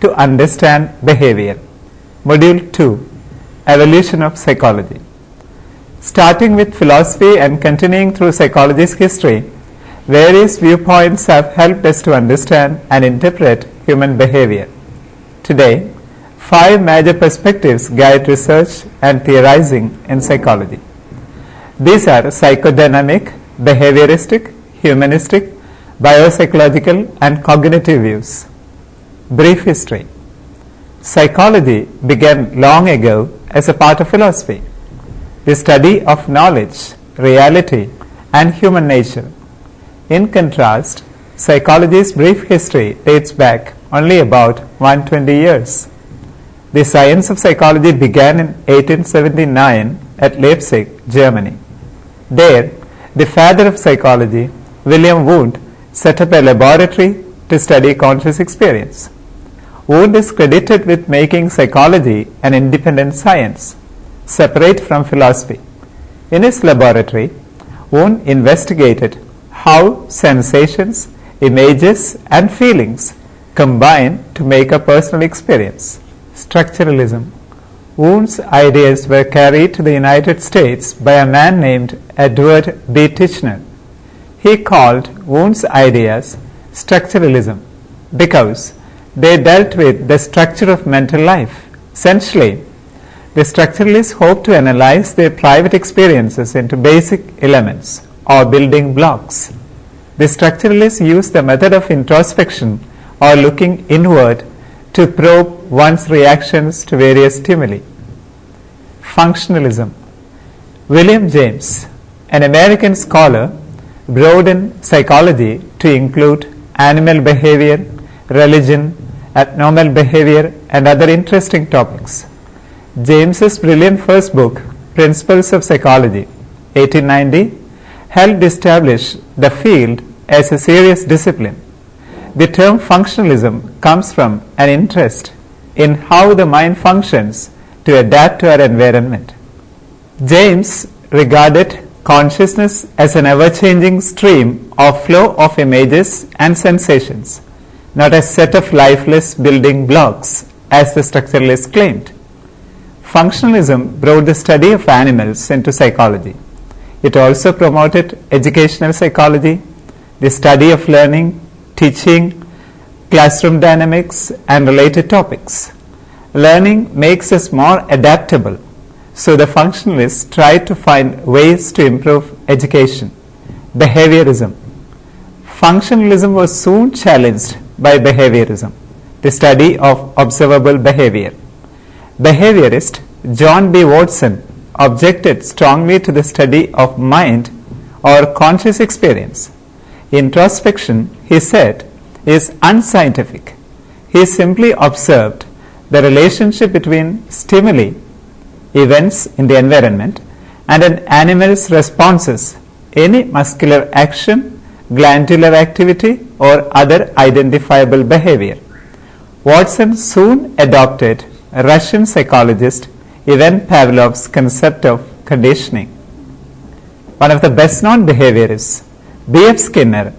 to understand behavior. Module 2, Evolution of Psychology. Starting with philosophy and continuing through psychology's history, various viewpoints have helped us to understand and interpret human behavior. Today, 5 major perspectives guide research and theorizing in psychology. These are psychodynamic, behavioristic, humanistic, biopsychological and cognitive views. Brief history. Psychology began long ago as a part of philosophy. the study of knowledge, reality, and human nature. In contrast, psychology's brief history dates back only about 120 years. The science of psychology began in 1879 at Leipzig, Germany. There, the father of psychology, William Wundt, set up a laboratory to study conscious experience. Wundt is credited with making psychology an independent science, separate from philosophy. In his laboratory, Wundt investigated how sensations, images, and feelings combine to make a personal experience. Structuralism. Wundt's ideas were carried to the United States by a man named Edward B. Titchener. He called Wundt's ideas structuralism because they dealt with the structure of mental life. Essentially, the structuralists hoped to analyze their private experiences into basic elements or building blocks. The structuralists used the method of introspection or looking inward to probe one's reactions to various stimuli. Functionalism. William James, an American scholar, broadened psychology to include animal behavior, religion, abnormal behavior, and other interesting topics. James's brilliant first book, Principles of Psychology, 1890, helped establish the field as a serious discipline. The term functionalism comes from an interest in how the mind functions to adapt to our environment. James regarded consciousness as an ever-changing stream or flow of images and sensations, not a set of lifeless building blocks, as the structuralists claimed. Functionalism brought the study of animals into psychology. It also promoted educational psychology, the study of learning, teaching, classroom dynamics, and related topics. Learning makes us more adaptable, so the functionalists tried to find ways to improve education. Behaviorism. Functionalism was soon challenged by behaviorism, the study of observable behavior. Behaviorist John B. Watson objected strongly to the study of mind or conscious experience. Introspection, he said, is unscientific. He simply observed the relationship between stimuli, events in the environment, and an animal's responses, any muscular action, glandular activity, or other identifiable behavior. Watson soon adopted Russian psychologist Ivan Pavlov's concept of conditioning. One of the best-known behaviorists, B.F. Skinner,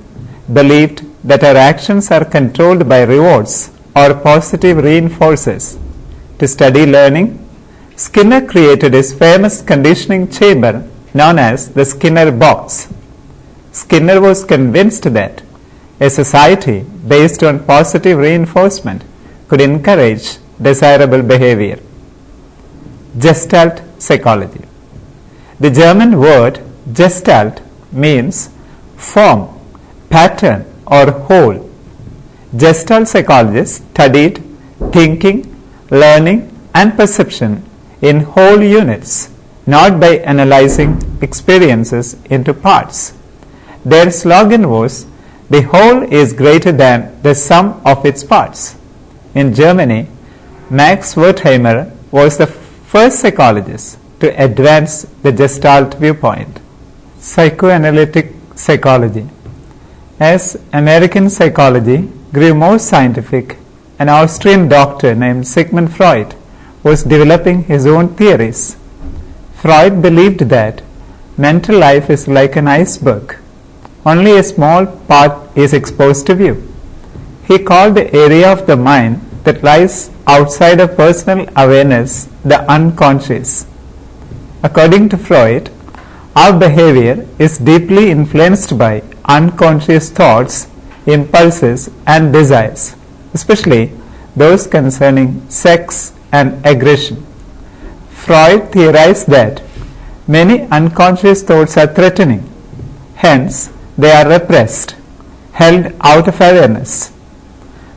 believed that our actions are controlled by rewards or positive reinforcers. To study learning, Skinner created his famous conditioning chamber known as the Skinner box. Skinner was convinced that a society based on positive reinforcement could encourage desirable behavior. Gestalt psychology. The German word Gestalt means form, pattern, or whole. Gestalt psychologists studied thinking, learning, and perception in whole units, not by analyzing experiences into parts. Their slogan was, "The whole is greater than the sum of its parts." In Germany, Max Wertheimer was the first psychologist to advance the Gestalt viewpoint. Psychoanalytic psychology. As American psychology grew more scientific, an Austrian doctor named Sigmund Freud was developing his own theories. Freud believed that mental life is like an iceberg. Only a small part is exposed to view. He called the area of the mind that lies outside of personal awareness the unconscious. According to Freud, our behavior is deeply influenced by unconscious thoughts, impulses, and desires, especially those concerning sex and aggression. Freud theorized that many unconscious thoughts are threatening, hence they are repressed, held out of awareness.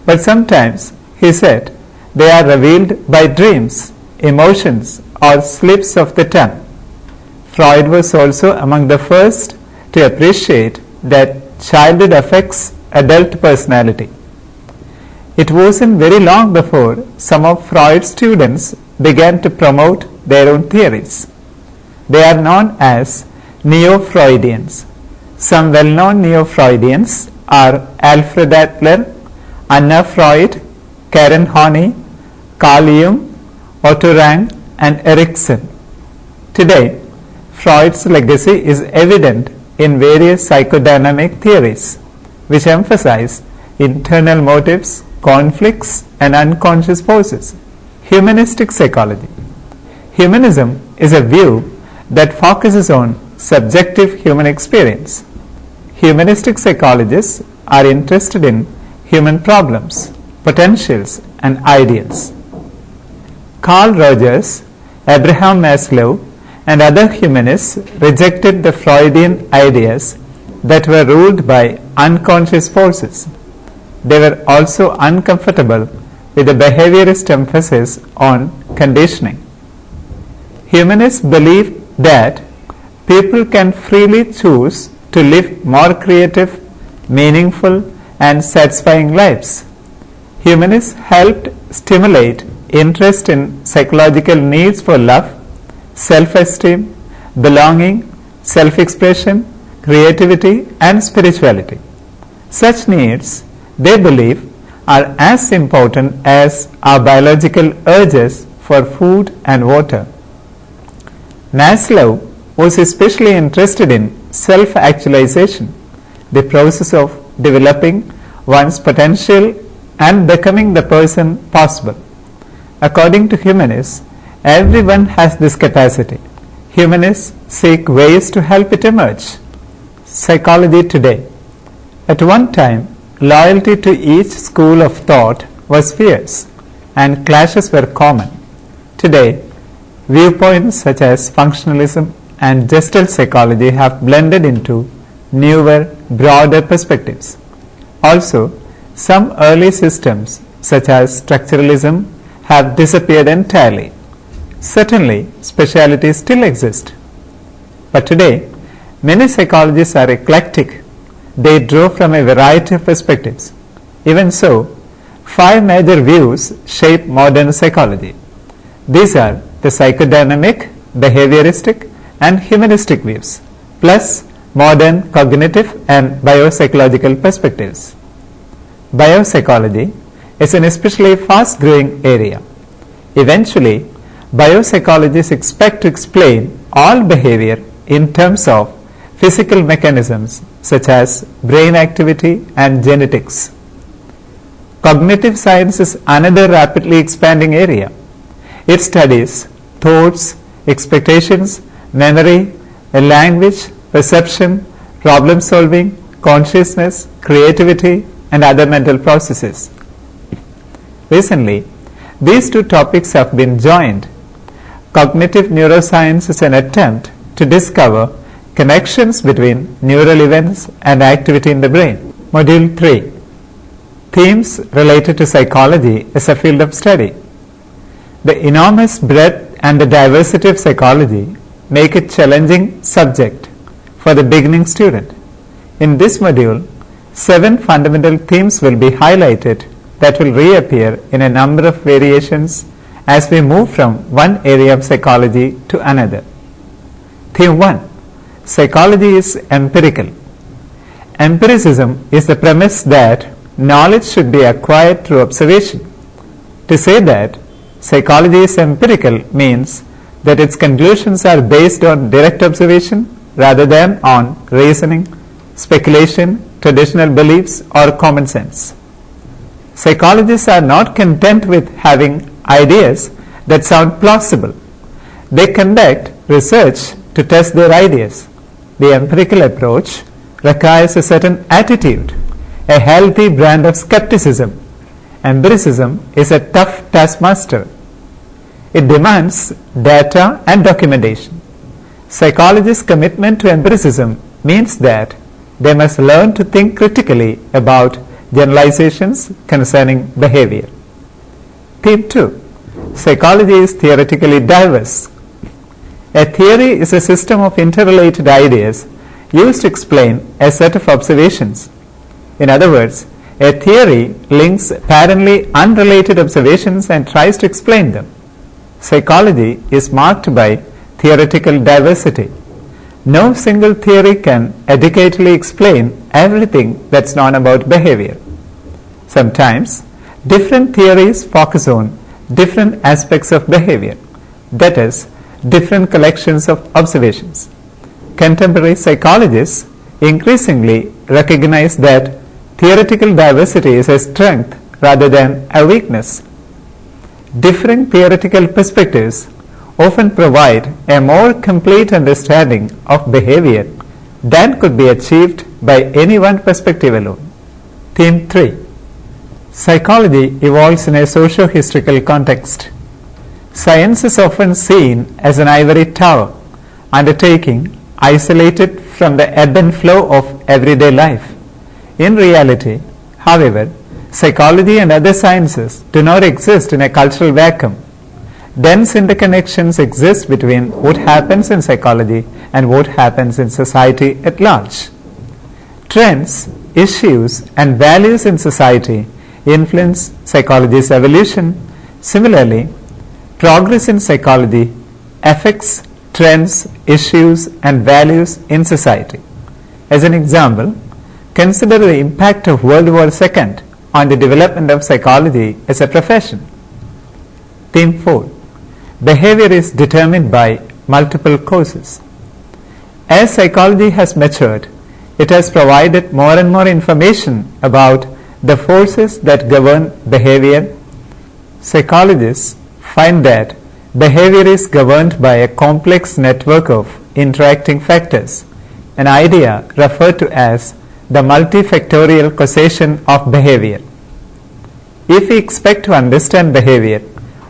But sometimes, he said, they are revealed by dreams, emotions, or slips of the tongue. Freud was also among the first to appreciate that childhood affects adult personality. It wasn't very long before some of Freud's students began to promote their own theories. They are known as Neo-Freudians. Some well-known Neo-Freudians are Alfred Adler, Anna Freud, Karen Horney, Carl Jung, Otto Rank, and Erikson. Today, Freud's legacy is evident in various psychodynamic theories, which emphasize internal motives, conflicts, and unconscious forces. Humanistic psychology. Humanism is a view that focuses on subjective human experience. Humanistic psychologists are interested in human problems, potentials, and ideals. Carl Rogers, Abraham Maslow, and other humanists rejected the Freudian ideas that were ruled by unconscious forces. They were also uncomfortable with the behaviorist emphasis on conditioning. Humanists believe that people can freely choose to live more creative, meaningful, and satisfying lives. Humanists helped stimulate interest in psychological needs for love, self-esteem, belonging, self-expression, creativity, and spirituality. Such needs, they believe, are as important as our biological urges for food and water. Maslow was especially interested in self-actualization, the process of developing one's potential and becoming the person possible. According to humanists, everyone has this capacity. Humanists seek ways to help it emerge. Psychology today. At one time, loyalty to each school of thought was fierce and clashes were common. Today, viewpoints such as functionalism and gestalt psychology have blended into newer, broader perspectives. Also, some early systems such as structuralism have disappeared entirely. Certainly, specialities still exist. But today, many psychologists are eclectic. They draw from a variety of perspectives. Even so, 5 major views shape modern psychology. These are the psychodynamic, behavioristic, and humanistic views, plus modern cognitive and biopsychological perspectives. Biopsychology is an especially fast-growing area. Eventually, biopsychologists expect to explain all behavior in terms of physical mechanisms such as brain activity and genetics. Cognitive science is another rapidly expanding area. It studies thoughts, expectations, memory, language, perception, problem solving, consciousness, creativity, and other mental processes. Recently, these two topics have been joined. Cognitive neuroscience is an attempt to discover connections between neural events and activity in the brain. Module 3. Themes related to psychology as a field of study. The enormous breadth and the diversity of psychology make it a challenging subject for the beginning student. In this module, 7 fundamental themes will be highlighted that will reappear in a number of variations as we move from one area of psychology to another. Theme 1. Psychology is empirical. Empiricism is the premise that knowledge should be acquired through observation. To say that psychology is empirical means that its conclusions are based on direct observation rather than on reasoning, speculation, traditional beliefs, or common sense. Psychologists are not content with having ideas that sound plausible. They conduct research to test their ideas. The empirical approach requires a certain attitude, a healthy brand of skepticism. Empiricism is a tough taskmaster. It demands data and documentation. Psychologists' commitment to empiricism means that they must learn to think critically about generalizations concerning behavior. Theme 2. Psychology is theoretically diverse. A theory is a system of interrelated ideas used to explain a set of observations. In other words, a theory links apparently unrelated observations and tries to explain them. Psychology is marked by theoretical diversity. No single theory can adequately explain everything that's known about behavior. Sometimes, different theories focus on different aspects of behavior, that is, different collections of observations. Contemporary psychologists increasingly recognize that theoretical diversity is a strength rather than a weakness. Different theoretical perspectives often provide a more complete understanding of behavior than could be achieved by any one perspective alone. Theme 3. Psychology evolves in a socio-historical context. Science is often seen as an ivory tower, undertaking isolated from the ebb and flow of everyday life. In reality, however, psychology and other sciences do not exist in a cultural vacuum. Dense interconnections exist between what happens in psychology and what happens in society at large. Trends, issues, and values in society influence psychology's evolution. Similarly, progress in psychology affects trends, issues, and values in society. As an example, consider the impact of World War II on the development of psychology as a profession. Theme 4. Behavior is determined by multiple causes. As psychology has matured, it has provided more and more information about the forces that govern behavior. Psychologists find that behavior is governed by a complex network of interacting factors, an idea referred to as the multifactorial causation of behavior. If we expect to understand behavior,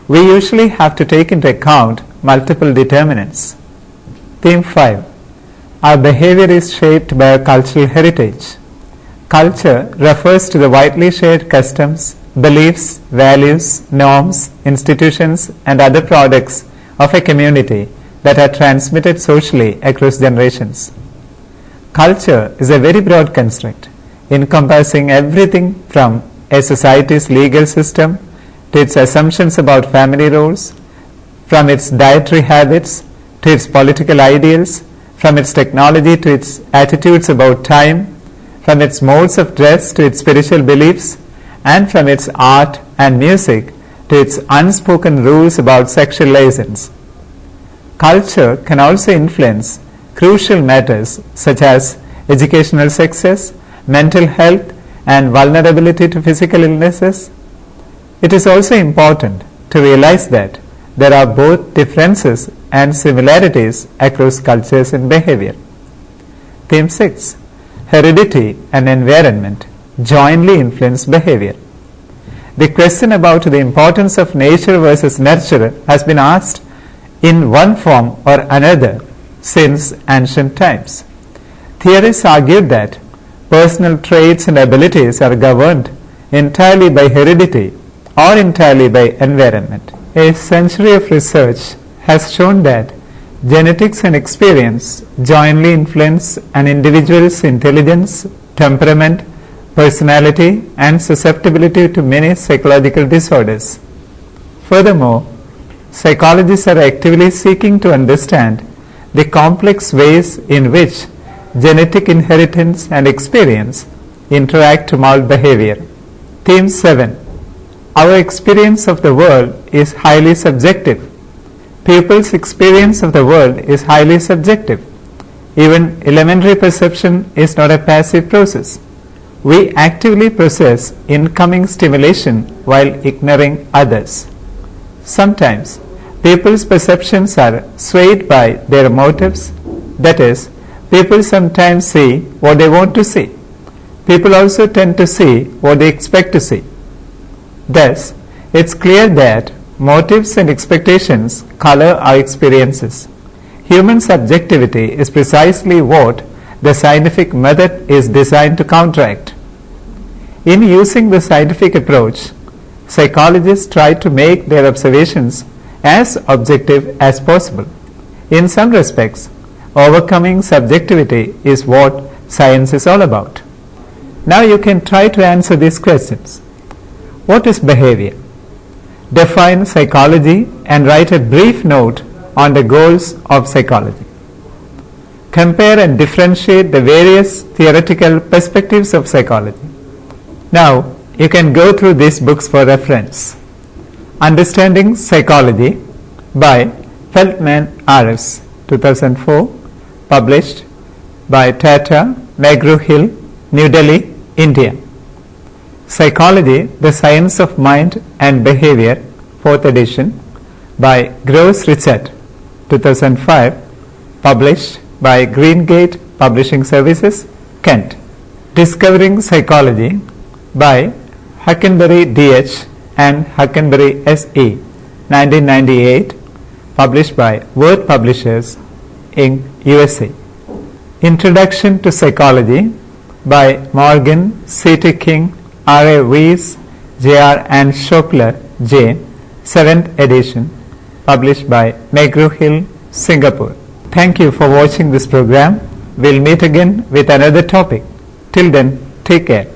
we usually have to take into account multiple determinants. Theme 5. Our behavior is shaped by our cultural heritage. Culture refers to the widely shared customs, beliefs, values, norms, institutions, and other products of a community that are transmitted socially across generations. Culture is a very broad construct, encompassing everything from a society's legal system to its assumptions about family roles, from its dietary habits to its political ideals, from its technology to its attitudes about time, from its modes of dress to its spiritual beliefs, and from its art and music to its unspoken rules about sexual license. Culture can also influence crucial matters such as educational success, mental health, and vulnerability to physical illnesses. It is also important to realize that there are both differences and similarities across cultures and behavior. Theme 6. Heredity and environment jointly influence behavior. The question about the importance of nature versus nurture has been asked in one form or another since ancient times. Theorists argued that personal traits and abilities are governed entirely by heredity or entirely by environment. A century of research has shown that genetics and experience jointly influence an individual's intelligence, temperament, personality, and susceptibility to many psychological disorders. Furthermore, psychologists are actively seeking to understand the complex ways in which genetic inheritance and experience interact to mold behavior. Theme 7. Our experience of the world is highly subjective. People's experience of the world is highly subjective. Even elementary perception is not a passive process. We actively process incoming stimulation while ignoring others. Sometimes, people's perceptions are swayed by their motives. That is, people sometimes see what they want to see. People also tend to see what they expect to see. Thus, it's clear that motives and expectations color our experiences. Human subjectivity is precisely what the scientific method is designed to counteract. In using the scientific approach, psychologists try to make their observations as objective as possible. In some respects, overcoming subjectivity is what science is all about. Now you can try to answer these questions. What is behavior? Define psychology and write a brief note on the goals of psychology. Compare and differentiate the various theoretical perspectives of psychology. Now you can go through these books for reference. Understanding Psychology by Feldman R.S. 2004, published by Tata, McGraw-Hill, New Delhi, India. Psychology, the Science of Mind and Behavior, 4th edition, by Gross Richard, 2005, published by Greengate Publishing Services, Kent. Discovering Psychology by Hackenberry D.H. and Hackenberry S.E., 1998, published by Word Publishers, Inc., USA. Introduction to Psychology by Morgan, C.T. King, R.A. Weiss, J.R. and Schokler, J., 7th edition, published by McGraw-Hill, Singapore. Thank you for watching this program. We'll meet again with another topic. Till then, take care.